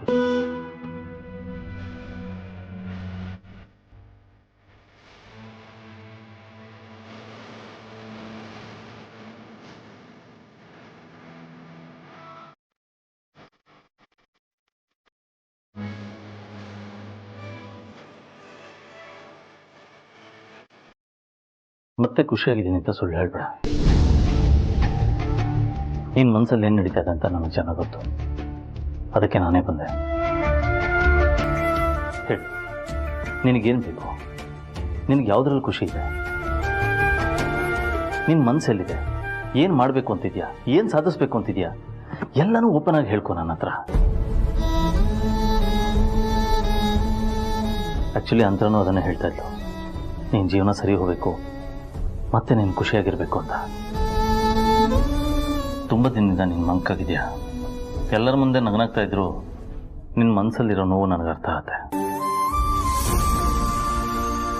ಮತ್ತೆ ಖುಷಿಯಾಗಿದ್ದೀನಿ ಅಂತ ಸುಳ್ಳು ಹೇಳ್ಬೇಡ. ನಿನ್ನ ಮನಸ್ಸಲ್ಲಿ ಏನು ನಡೀತಾ ಇದೆ ಅಂತ ನನಗೆ ಚೆನ್ನಾಗಿ ಗೊತ್ತು. ಅದಕ್ಕೆ ನಾನೇ ಬಂದೆ. ಹೇಳಿ, ನಿನಗೇನು ಬೇಕು? ನಿನಗೆ ಯಾವುದ್ರಲ್ಲಿ ಖುಷಿ ಇದೆ? ನಿನ್ನ ಮನಸ್ಸೆಲ್ಲಿದೆ? ಏನು ಮಾಡಬೇಕು ಅಂತಿದ್ಯಾ? ಏನು ಸಾಧಿಸ್ಬೇಕು ಅಂತಿದ್ಯಾ? ಎಲ್ಲನೂ ಓಪನ್ ಆಗಿ ಹೇಳ್ಕೊ ನನ್ನ ಹತ್ರ. ಆ್ಯಕ್ಚುಲಿ ಅಂತನೂ ಅದನ್ನೇ ಹೇಳ್ತಾ ಇದ್ದು, ನಿನ್ನ ಜೀವನ ಸರಿ ಹೋಗಬೇಕು, ಮತ್ತೆ ನೀನು ಖುಷಿಯಾಗಿರ್ಬೇಕು ಅಂತ. ತುಂಬ ದಿನದಿಂದ ನಿನ್ನ ಮಂಕಾಗಿದೆಯಾ? ಎಲ್ಲರ ಮುಂದೆ ನಗನಾಗ್ತಾ ಇದ್ರು ನಿನ್ನ ಮನಸ್ಸಲ್ಲಿರೋ ನೋವು ನನಗೆ ಅರ್ಥ ಆಗುತ್ತೆ.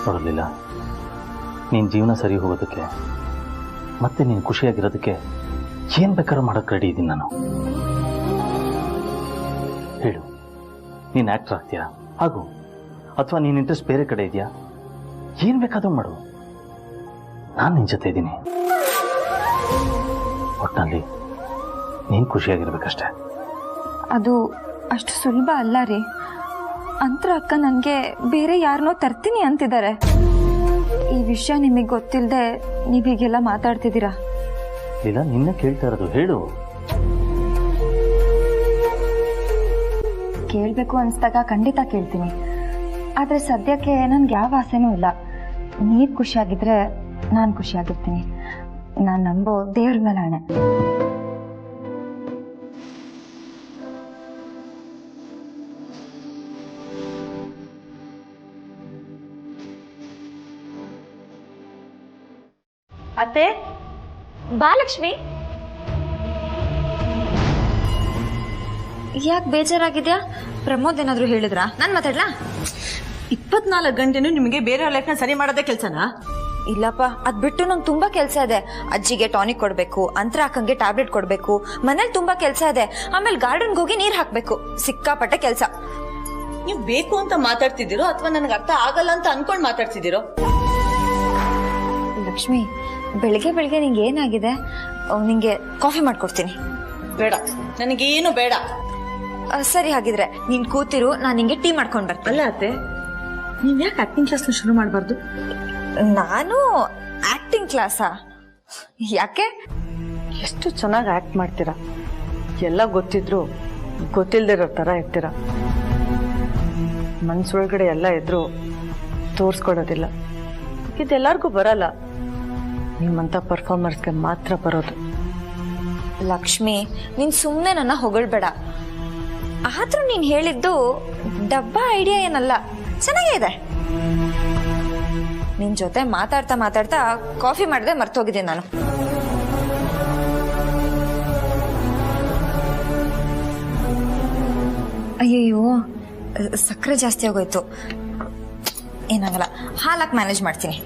ನೋಡಲಿಲ್ಲ, ನಿನ್ನ ಜೀವನ ಸರಿ ಹೋಗೋದಕ್ಕೆ ಮತ್ತೆ ನೀನು ಖುಷಿಯಾಗಿರೋದಕ್ಕೆ ಏನು ಬೇಕಾದ್ರೂ ಮಾಡೋಕ್ಕೆ ರೆಡಿ ಇದ್ದೀನಿ ನಾನು. ಹೇಳು, ನೀನು ಆ್ಯಕ್ಟರ್ ಆಗ್ತೀಯಾ ಹಾಗೂ, ಅಥವಾ ನೀನು ಇಂಟ್ರೆಸ್ಟ್ ಬೇರೆ ಕಡೆ ಇದೆಯಾ? ಏನು ಬೇಕಾದ್ರೂ ಮಾಡು, ನಾನು ನಿನ್ನ ಜೊತೆ ಇದ್ದೀನಿ. ಒಟ್ಟಿನಲ್ಲಿ ನೀನು ಖುಷಿಯಾಗಿರ್ಬೇಕಷ್ಟೆ. ಅದು ಅಷ್ಟು ಸುಲಭ ಅಲ್ಲ ರೀ. ಅಂತರ ಅಕ್ಕ ನನಗೆ ಬೇರೆ ಯಾರನ್ನೋ ತರ್ತೀನಿ ಅಂತಿದ್ದಾರೆ. ಈ ವಿಷಯ ನಿಮಗೆ ಗೊತ್ತಿಲ್ಲದೆ ನೀವೀಗೆಲ್ಲ ಮಾತಾಡ್ತಿದ್ದೀರಾ? ಇಲ್ಲ, ನಿನ್ನೆ ಕೇಳ್ತಾ ಇರೋದು, ಹೇಳು. ಕೇಳಬೇಕು ಅನಿಸ್ದಾಗ ಖಂಡಿತ ಕೇಳ್ತೀನಿ. ಆದರೆ ಸದ್ಯಕ್ಕೆ ನನ್ಗೆ ಯಾವ ಆಸೆನೂ ಇಲ್ಲ. ನೀವು ಖುಷಿಯಾಗಿದ್ರೆ ನಾನು ಖುಷಿಯಾಗಿರ್ತೀನಿ. ನಾನು ನಂಬೋ ದೇವ್ರ ಮೇಲೆ ಆಣೆ. ಅತ್ತೆ, ಬಾ ಲಕ್ಷ್ಮಿ. ಯಾಕೆ ಬೇಜಾರಾಗಿದ್ಯಾ? ಪ್ರಮೋದ್ ಏನಾದ್ರು ಹೇಳಿದ್ರಾ? ನಾನು ಮಾತಾಡ್ಲಾ? 24 ಗಂಟೆನೂ ನಿಮಗೆ ಬೇರೆ ಲೈಫ್ನ ಸರಿ ಮಾಡೋದೇ ಕೆಲ್ಸನಾ? ಇಲ್ಲಪ್ಪ, ಅದ್ ಬಿಟ್ಟು ನಂಗೆ ತುಂಬಾ ಕೆಲಸ ಇದೆ. ಅಜ್ಜಿಗೆ ಟಾನಿಕ್ ಕೊಡ್ಬೇಕು, ಅಂತರ ಅಕ್ಕಂಗೆ ಟ್ಯಾಬ್ಲೆಟ್ ಕೊಡ್ಬೇಕು, ಮನೇಲಿ ತುಂಬಾ ಕೆಲಸ ಇದೆ. ಆಮೇಲೆ ಗಾರ್ಡನ್ಗೆ ಹೋಗಿ ನೀರ್ ಹಾಕ್ಬೇಕು. ಸಿಕ್ಕಾಪಟ್ಟೆ ಕೆಲಸ. ನೀವು ಬೇಕು ಅಂತ ಮಾತಾಡ್ತಿದ್ದೀರೋ ಅಥವಾ ನನಗೆ ಅರ್ಥ ಆಗಲ್ಲ ಅಂತ ಅನ್ಕೊಂಡ್ ಮಾತಾಡ್ತಿದ್ದೀರೋ? ಲಕ್ಷ್ಮಿ, ಬೆಳಿಗ್ಗೆ ಬೆಳಿಗ್ಗೆ ನಿಂಗೆ ಏನಾಗಿದೆ? ನಿಂಗೆ ಕಾಫಿ ಮಾಡ್ಕೊಡ್ತೀನಿ. ಬೇಡ, ನನಗೇನು ಬೇಡ. ಸರಿ, ಹಾಗಿದ್ರೆ ನೀನ್ ಕೂತಿರು, ನಾನು ನಿಂಗೆ ಟೀ ಮಾಡ್ಕೊಂಡ್ ಬರ್ತೀನಿ. ಅಲ್ಲ ಅತ್ತೆ, ನೀವ್ ಯಾಕೆ ಆಕ್ಟಿಂಗ್ ಕ್ಲಾಸ್ನ ಶುರು ಮಾಡಬಾರ್ದು? ನಾನು ಆಕ್ಟಿಂಗ್ ಕ್ಲಾಸಾ? ಯಾಕೆ? ಎಷ್ಟು ಚೆನ್ನಾಗಿ ಆಕ್ಟ್ ಮಾಡ್ತೀರಾ. ಎಲ್ಲ ಗೊತ್ತಿದ್ರು ಗೊತ್ತಿಲ್ದಿರೋ ಥರ ಇರ್ತೀರ. ಮನ್ಸೊಳಗಡೆ ಎಲ್ಲ ಇದ್ರು ತೋರಿಸ್ಕೊಡೋದಿಲ್ಲ. ಇದೆಲ್ಲರಿಗೂ ಬರಲ್ಲ, ನಿಮ್ಮಂಥ ಪರ್ಫಾರ್ಮರ್ಸ್ಗೆ ಮಾತ್ರ ಬರೋದು. ಲಕ್ಷ್ಮಿ, ನೀನ್ ಸುಮ್ಮನೆ ನನ್ನ ಹೊಗಳ್ಬೇಡ. ಆದ್ರೂ ನೀನ್ ಹೇಳಿದ್ದು ಡಬ್ಬಾ ಐಡಿಯಾ ಏನಲ್ಲ, ಚೆನ್ನಾಗೇ ಇದೆ. ನಿನ್ ಜೊತೆ ಮಾತಾಡ್ತಾ ಮಾತಾಡ್ತಾ ಕಾಫಿ ಮಾಡದೆ ಮರ್ತೋಗಿದ್ದೀನಿ ನಾನು. ಅಯ್ಯಯ್ಯೋ, ಸಕ್ಕರೆ ಜಾಸ್ತಿ ಆಗೋಯ್ತು. ಏನಾಗಲ್ಲ, ಹಾಲಾಕ್ ಮ್ಯಾನೇಜ್ ಮಾಡ್ತೀನಿ.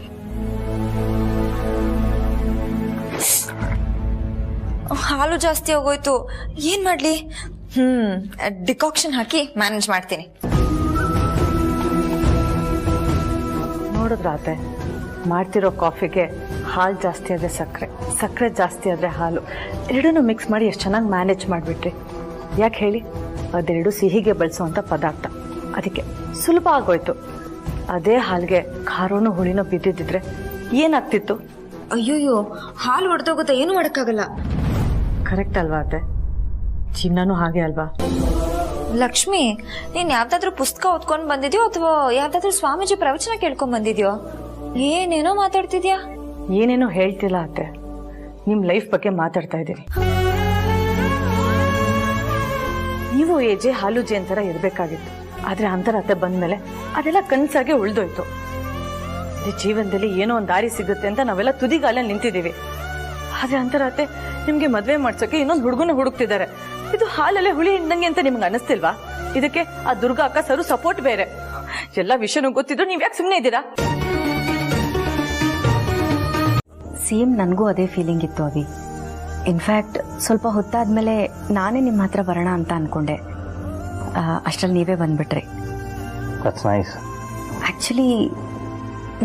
ಹಾಲು ಜಾಸ್ತಿ ಆಗೋಯ್ತು, ಏನ್ ಮಾಡ್ಲಿ? ಡಿಕಾಕ್ಷನ್ ಹಾಕಿ ಮ್ಯಾನೇಜ್ ಮಾಡ್ತೀನಿ. ನೋಡಿದ್ರಾತೆ, ಮಾಡ್ತಿರೋ ಕಾಫಿಗೆ ಹಾಲು ಜಾಸ್ತಿ ಆದರೆ ಸಕ್ಕರೆ, ಸಕ್ಕರೆ ಜಾಸ್ತಿ ಆದರೆ ಹಾಲು, ಎರಡನ್ನೂ ಮಿಕ್ಸ್ ಮಾಡಿ ಎಷ್ಟು ಚೆನ್ನಾಗಿ ಮ್ಯಾನೇಜ್ ಮಾಡಿಬಿಟ್ರಿ. ಯಾಕೆ ಹೇಳಿ? ಅದೆರಡು ಸಿಹಿಗೆ ಬಳಸುವಂಥ ಪದಾರ್ಥ, ಅದಕ್ಕೆ ಸುಲಭ ಆಗೋಯ್ತು. ಅದೇ ಹಾಲಿಗೆ ಖಾರನೋ ಹುಳಿನೋ ಬಿದ್ದಿದ್ದಿದ್ರೆ ಏನಾಗ್ತಿತ್ತು? ಅಯ್ಯೋಯ್ಯೋ, ಹಾಲು ಹೊಡೆದೋಗುತ್ತೆ, ಏನು ಮಾಡೋಕ್ಕಾಗಲ್ಲ. ಕರೆಕ್ಟ್ ಅಲ್ವಾ ಅತ್ತೆ? ಚಿನ್ನನೂ ಹಾಗೆ ಅಲ್ವಾ? ಲಕ್ಷ್ಮಿ, ನೀನ್ ಯಾವ್ದಾದ್ರು ಪುಸ್ತಕ ಓದ್ಕೊಂಡ್ ಬಂದಿದ್ಯೋ ಅಥವಾ ಯಾವ್ದಾದ್ರು ಸ್ವಾಮೀಜಿ ಪ್ರವಚನ ಕೇಳ್ಕೊಂಡ್ ಬಂದಿದ್ಯೋ? ಏನೇನೋ ಮಾತಾಡ್ತಿದ್ಯಾ. ಏನೇನೋ ಹೇಳ್ತಿಲ್ಲ ಅತ್ತೆ, ನಿಮ್ ಲೈಫ್ ಬಗ್ಗೆ ಮಾತಾಡ್ತಾ ಇದ್ದೀರಿ. ನೀವು ಏಜೆ ಹಾಲು ಜೇನ್ ತರ ಇರ್ಬೇಕಾಗಿತ್ತು. ಆದ್ರೆ ಅಂತರತೆ ಬಂದ್ಮೇಲೆ ಅದೆಲ್ಲ ಕನ್ಸಾಗೆ ಉಳ್ದೋಯ್ತು. ಜೀವನದಲ್ಲಿ ಏನೋ ಒಂದು ದಾರಿ ಸಿಗುತ್ತೆ ಅಂತ ನಾವೆಲ್ಲ ತುದಿಗಾಲಲ್ಲಿ ನಿಂತಿದ್ದೀವಿ. ಆದ್ರೆ ಅಂತರತೆ ನಿಮ್ಗೆ ಮದ್ವೆ ಮಾಡ್ಸೋಕೆ ಇನ್ನೊಂದು ಹುಡುಗನ ಹುಡುಕ್ತಿದ್ದಾರೆ. ಇದು ಹಾಲಲ್ಲೇ ಹುಳಿ ಹಿಂಡಂಗೆ ಅಂತ ನಿಮ್ಗೆ ಅನಿಸ್ತಿಲ್ವಾ? ಇದಕ್ಕೆ ಆ ದುರ್ಗಾ ಅಕ್ಕ ಸರು ಸಪೋರ್ಟ್ ಬೇರೆ. ಎಲ್ಲ ವಿಷಯನೂ ಗೊತ್ತಿದ್ರು ನೀವ್ ಯಾಕೆ ಸುಮ್ಮನೆ ಇದ್ದೀರಾ? ಸೇಮ್ ನನಗೂ ಅದೇ ಫೀಲಿಂಗ್ ಇತ್ತು ಅವಿ. ಇನ್ಫ್ಯಾಕ್ಟ್ ಸ್ವಲ್ಪ ಹೊತ್ತಾದ್ಮೇಲೆ ನಾನೇ ನಿಮ್ಮ ಹತ್ರ ಬರೋಣ ಅಂತ ಅನ್ಕೊಂಡೆ. ಅಷ್ಟರಲ್ಲಿ ನೀವೇ ಬಂದ್ಬಿಟ್ರಿ. ಆ್ಯಕ್ಚುಲಿ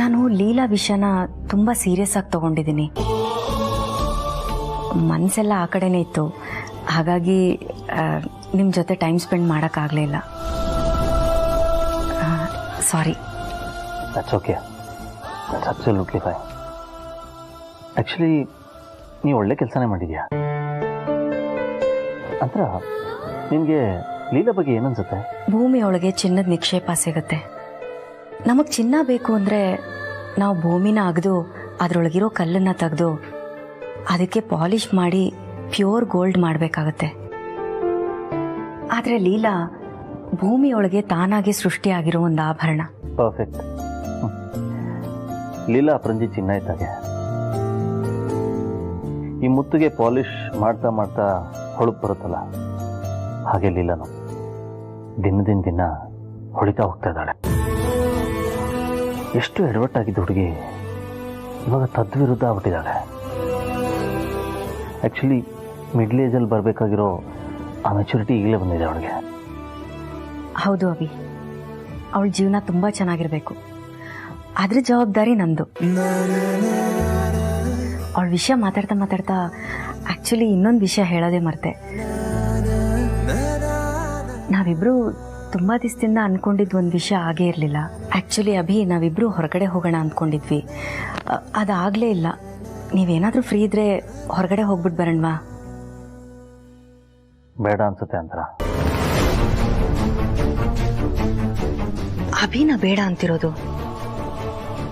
ನಾನು ಲೀಲಾ ವಿಷಯನ ತುಂಬ ಸೀರಿಯಸ್ ಆಗಿ ತಗೊಂಡಿದ್ದೀನಿ. ಮನಸ್ಸೆಲ್ಲ ಆ ಕಡೆನೇ ಇತ್ತು. ಹಾಗಾಗಿ ನಿಮ್ಮ ಜೊತೆ ಟೈಮ್ ಸ್ಪೆಂಡ್ ಮಾಡೋಕ್ಕಾಗಲಿಲ್ಲ. Sorry. That's okay, that's absolutely fine. Actually ನೀವು ಒಳ್ಳೆ ಕೆಲಸನೇ ಮಾಡಿದ್ಯಾ. ಅಂತರ ನಿಮಗೆ ಲೀಲಾ ಬಗ್ಗೆ ಏನನ್ಸುತ್ತೆ? ಭೂಮಿಯೊಳಗೆ ಚಿನ್ನದ ನಿಕ್ಷೇಪ ಸಿಗುತ್ತೆ. ನಮಗೆ ಚಿನ್ನ ಬೇಕು ಅಂದರೆ ನಾವು ಭೂಮಿನ ಅಗೆದು ಅದರೊಳಗಿರೋ ಕಲ್ಲನ್ನು ತೆಗೆದು ಅದಕ್ಕೆ ಪಾಲಿಷ್ ಮಾಡಿ ಪ್ಯೂರ್ ಗೋಲ್ಡ್ ಮಾಡಬೇಕಾಗತ್ತೆ. ಆದರೆ ಲೀಲಾ ಭೂಮಿಯೊಳಗೆ ತಾನಾಗಿ ಸೃಷ್ಟಿಯಾಗಿರೋ ಒಂದು ಆಭರಣ. ಪರ್ಫೆಕ್ಟ್. ಲೀಲಾ ಅಪರಂಜಿ ಚಿನ್ನ ಇದ್ದಾಗೆ. ಈ ಮುತ್ತಿಗೆ ಪಾಲಿಷ್ ಮಾಡ್ತಾ ಮಾಡ್ತಾ ಹೊಳಪು ಬರುತ್ತಲ್ಲ, ಹಾಗೆ ಲೀಲಾನು ದಿನದಿಂದ ದಿನ ಹೊಳಿತಾ ಹೋಗ್ತಾ ಇದ್ದಾಳೆ. ಎಷ್ಟು ಎಡವಟ್ಟಾಗಿದ್ದ ಹುಡುಗಿ ಇವಾಗ ತದ್ವಿರುದ್ಧ ಆಗ್ಬಿಟ್ಟಿದ್ದಾಳೆ. ಆ್ಯಕ್ಚುಲಿ ಮಿಡ್ಲ್ ಏಜಲ್ಲಿ ಬರಬೇಕಾಗಿರೋ ಆ ಮೆಚುರಿಟಿ ಈಗಲೇ ಬಂದಿದೆ ಅವಳಿಗೆ. ಹೌದು ಅವಿ, ಅವಳ ಜೀವನ ತುಂಬ ಚೆನ್ನಾಗಿರಬೇಕು. ಅದ್ರ ಜವಾಬ್ದಾರಿ ನಂದು. ಅವಳ ವಿಷಯ ಮಾತಾಡ್ತಾ ಮಾತಾಡ್ತಾ ಆ್ಯಕ್ಚುಲಿ ಇನ್ನೊಂದು ವಿಷಯ ಹೇಳೋದೇ ಮರ್ತೆ. ನಾವಿಬ್ಬರು ತುಂಬ ದಿವಸದಿಂದ ಅಂದ್ಕೊಂಡಿದ್ದು ಒಂದು ವಿಷಯ ಆಗೇ ಇರಲಿಲ್ಲ. ಆ್ಯಕ್ಚುಲಿ ಅಭಿ ನಾವಿಬ್ಬರು ಹೊರಗಡೆ ಹೋಗೋಣ ಅಂದ್ಕೊಂಡಿದ್ವಿ, ಅದಾಗಲೇ ಇಲ್ಲ. ನೀವೇನಾದರೂ ಫ್ರೀ ಇದ್ದರೆ ಹೊರಗಡೆ ಹೋಗ್ಬಿಟ್ಟು ಬರೋಣವಾ? ಬೇಡ ಅನ್ಸುತ್ತೆ ಅಂತರ. ಅಭಿನ ಬೇಡ ಅಂತಿರೋದು.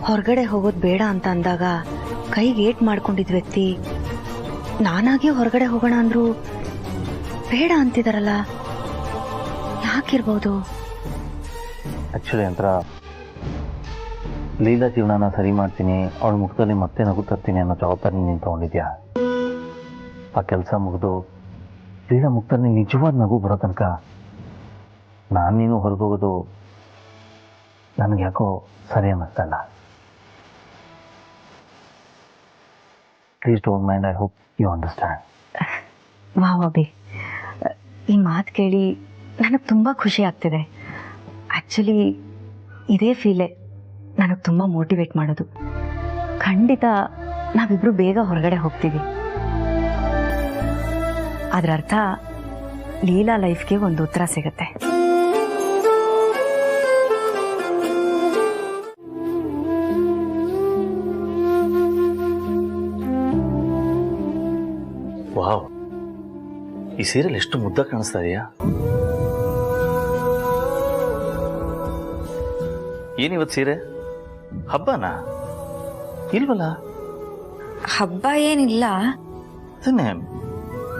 ಹೊರಗಡೆ ಹೋಗೋದು ಬೇಡ ಅಂತ ಅಂದಾಗ ಕೈಗೆ ಏಟ್ ಮಾಡ್ಕೊಂಡಿದ್ ವ್ಯಕ್ತಿ ನಾನಾಗೆ ಹೊರಗಡೆ ಹೋಗೋಣ ಅಂದ್ರು ಬೇಡ ಅಂತಿದಾರಲ್ಲ, ಯಾಕಿರ್ಬೋದು? ಆ್ಯಕ್ಚುಲಿ ಅಂತರ ಲೀಲಾ ಜೀವನನ ಸರಿ ಮಾಡ್ತೀನಿ, ಅವಳ ಮುಖದಲ್ಲಿ ಮತ್ತೆ ನಗು ತರ್ತೀನಿ ಅನ್ನೋ ಜವಾಬ್ದಾರಿ ನೀನು ತೊಗೊಂಡಿದ್ಯಾ. ಆ ಕೆಲಸ ಮುಗಿದು ಲೀಲಾ ಮುಖದಲ್ಲಿ ನಿಜವಾದ ನಗು ಬರೋ ತನಕ ನಾನು ನೀನು ಹೊರಗೋಗೋದು ನನಗೆ ಯಾಕೋ ಸರಿ ಅನ್ನಿಸ್ತಲ್ಲ. Please don't mind. I hope you understand. Wow Abhi, ಈ ಮಾತು ಕೇಳಿ ನನಗೆ ತುಂಬ ಖುಷಿ ಆಗ್ತಿದೆ. ಆ್ಯಕ್ಚುಲಿ ಇದೇ ಫೀಲೇ ನನಗೆ ತುಂಬ ಮೋಟಿವೇಟ್ ಮಾಡೋದು. ಖಂಡಿತ ನಾವಿಬ್ಬರು ಬೇಗ ಹೊರಗಡೆ ಹೋಗ್ತೀವಿ. ಅದರ ಅರ್ಥ ಲೀಲಾ ಲೈಫ್ಗೆ ಒಂದು ಉತ್ತರ ಸಿಗುತ್ತೆ. ವಾವ್, ಈ ಸೀರಿಯಲ್ ಎಷ್ಟು ಮುದ್ದ ಕಾಣಿಸ್ತಾ ಇದೆಯಾ. ಏನಿವತ್ತು ಸೀರೆ? ಹಬ್ಬನಾ? ಇಲ್ವಲ್ಲ. ಹಬ್ಬ ಏನಿಲ್ಲ. ಅದನ್ನೇ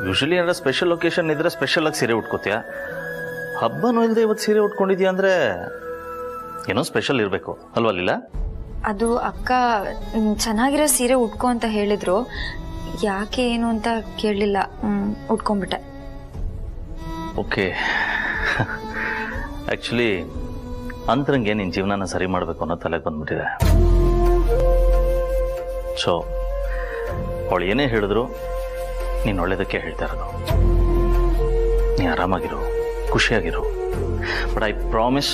ಯೂಶಲಿ ಏನಾರ ಸ್ಪೆಷಲ್ ಒಕೇಶನ್ ಇದ್ರೆ ಸ್ಪೆಷಲ್ ಆಗಿ ಸೀರೆ ಉಟ್ಕೋತೀಯ. ಹಬ್ಬನೂ ಇಲ್ಲದೆ ಇವತ್ತು ಸೀರೆ ಉಟ್ಕೊಂಡಿದ್ಯಾ ಅಂದ್ರೆ ಏನೋ ಸ್ಪೆಷಲ್ ಇರಬೇಕು ಅಲ್ವಾ ಲೀಲಾ? ಅದು ಅಕ್ಕ ಚೆನ್ನಾಗಿರೋ ಸೀರೆ ಉಟ್ಕೋ ಅಂತ ಹೇಳಿದ್ರು, ಯಾಕೆ ಏನು ಅಂತ ಕೇಳಲಿಲ್ಲ, ಉಟ್ಕೊಂಡ್ಬಿಟ್ಟೆ. ಓಕೆ. ಆ್ಯಕ್ಚುಲಿ ಅಂತರಂಗೆ ನಿನ್ನ ಜೀವನನ ಸರಿ ಮಾಡಬೇಕು ಅನ್ನೋ ತಲೆಗೆ ಬಂದ್ಬಿಟ್ಟಿದೆ. ಸೊ ಅವಳು ಏನೇ ಹೇಳಿದ್ರು ನೀನು ಒಳ್ಳೇದಕ್ಕೆ ಹೇಳ್ತಾ ಇರೋದು. ನೀ ಆರಾಮಾಗಿರು, ಖುಷಿಯಾಗಿರು. ಬಟ್ ಐ ಪ್ರಾಮಿಸ್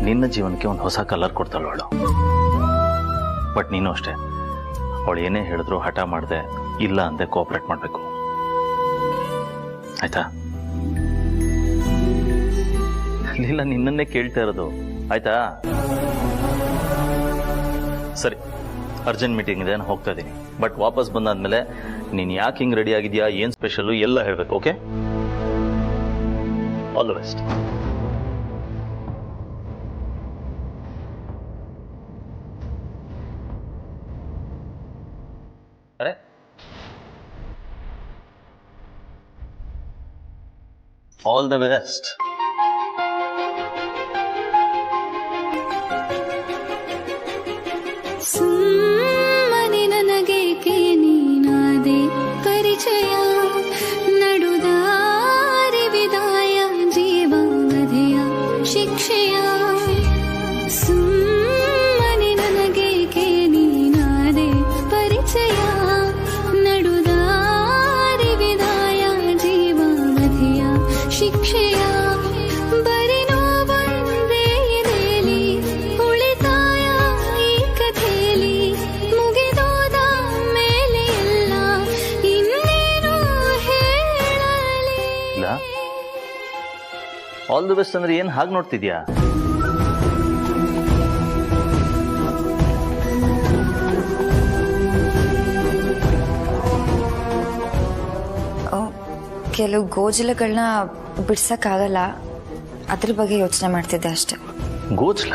ನಿನ್ನ ಜೀವನಕ್ಕೆ ಒಂದು ಹೊಸ ಕಲರ್ ಕೊಡ್ತಾಳು ಅವಳು. ಬಟ್ ನೀನು ಅಷ್ಟೇ, ಅವಳು ಏನೇ ಹೇಳಿದ್ರು ಹಠ ಮಾಡದೆ, ಇಲ್ಲ ಅಂದೆ ಕೋಆಪರೇಟ್ ಮಾಡಬೇಕು. ಆಯ್ತಾ? ಇಲ್ಲ, ನಿನ್ನನ್ನೇ ಕೇಳ್ತಾ ಇರೋದು. ಆಯ್ತಾ? ಸರಿ, ಅರ್ಜೆಂಟ್ ಮೀಟಿಂಗ್ ಇದೆ, ನಾನು ಹೋಗ್ತಾ ಇದ್ದೀನಿ. ಬಟ್ ವಾಪಸ್ ಬಂದಾದ್ಮೇಲೆ ನೀನು ಯಾಕೆ ಹಿಂಗೆ ರೆಡಿ ಆಗಿದ್ಯಾ, ಏನು ಸ್ಪೆಷಲು ಎಲ್ಲ ಹೇಳಬೇಕು. ಓಕೆ? All the best. ಅರೆ, ಆಲ್ ದ ಬೆಸ್ಟ್. ಸುಮ್ಮನೆ ನನಗೇಕೆ ನೀನಾದೆ ಪರಿಚಯ, ನಡುದಾರಿ ವಿದಾಯ ಜೀವವಧೆಯ ಶಿಕ್ಷೆಯ. ಸುಮ್ಮನೆ ನನಗೇಕೆ ನೀನಾದೆ ಪರಿಚಯ, ನಡುದಾರಿ ವಿದಾಯ ಜೀವವಧೆಯ ಶಿಕ್ಷೆಯ. ಬರೀ ನೋವೊಂದೇ ಎದೆಲಿ ಉಳಿತಾಯ ಈ ಕಥೆಯಲ್ಲಿ, ಮುಗಿದೋದ ಮೇಲೆ ಎಲ್ಲ ಇನ್ನೇನು ಹೇಳಲಿ. ಇಲ್ಲ, ಆಲ್ ದಿ ಬೆಸ್ಟ್ ಅಂದ್ರೆ ಏನು ಹಾಗೆ ನೋಡ್ತಿದ್ಯಾ? ಕೆಲವು ಗೋಜಲಗಳನ್ನ ಬಿಡ್ಸಕ್ಕಾಗಲ್ಲ, ಅದ್ರ ಬಗ್ಗೆ ಯೋಚನೆ ಮಾಡ್ತಿದ್ದೆ ಅಷ್ಟೆ. ಗೋಚಲ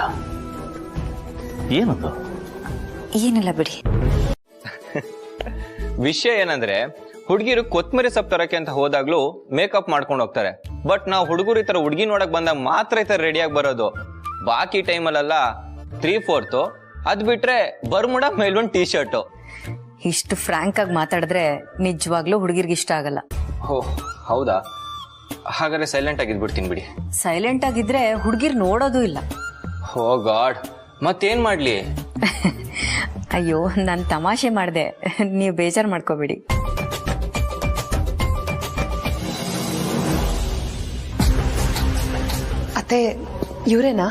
ಏನದು? ಏನಿಲ್ಲ ಬಿಡಿ. ವಿಷಯ ಏನಂದ್ರೆ, ಹುಡುಗಿರು ಕೊತ್ಮರಿ ಸೊಪ್ಪು ತರಕ್ಕೆ ಅಂತ ಹೋದಾಗ್ಲೂ ಮೇಕಪ್ ಮಾಡ್ಕೊಂಡು ಹೋಗ್ತಾರೆ. ಬಟ್ ನಾವು ಹುಡುಗರು ಈ ತರ ಹುಡುಗಿ ನೋಡಕ್ ಬಂದಾಗ ಮಾತ್ರ ಈ ತರ ರೆಡಿಯಾಗಿ ಬರೋದು. ಬಾಕಿ ಟೈಮಲ್ಲೆಲ್ಲ 3/4 ಅದ್ ಬಿಟ್ರೆ ಬರ್ಮುಡ ಮೇಲ್ಗೊಂದು ಟೀ ಶರ್ಟು. ಇಷ್ಟು ಫ್ರ್ಯಾಂಕ್ ಆಗಿ ಮಾತಾಡಿದ್ರೆ ನಿಜವಾಗ್ಲೂ ಹುಡುಗಿರ್ಗೆ ಇಷ್ಟ ಆಗಲ್ಲ. ಓ ಹೌದಾ? ಹಾಗಾದ್ರೆ ಸೈಲೆಂಟ್ ಆಗಿದ್ಬಿಡ್ತೀನಿ ಬಿಡಿ. ಸೈಲೆಂಟ್ ಆಗಿದ್ರೆ ಹುಡುಗಿರ್ ನೋಡೋದು ಇಲ್ಲ. ಓ ಗಾಡ್, ಮತ್ತೇನ್ ಮಾಡ್ಲಿ? ಅಯ್ಯೋ, ನಾನು ತಮಾಷೆ ಮಾಡಿದೆ, ನೀವು ಬೇಜಾರು ಮಾಡ್ಕೋಬೇಡಿ. ಅತ್ತೆ, ಇವರೇನಾ?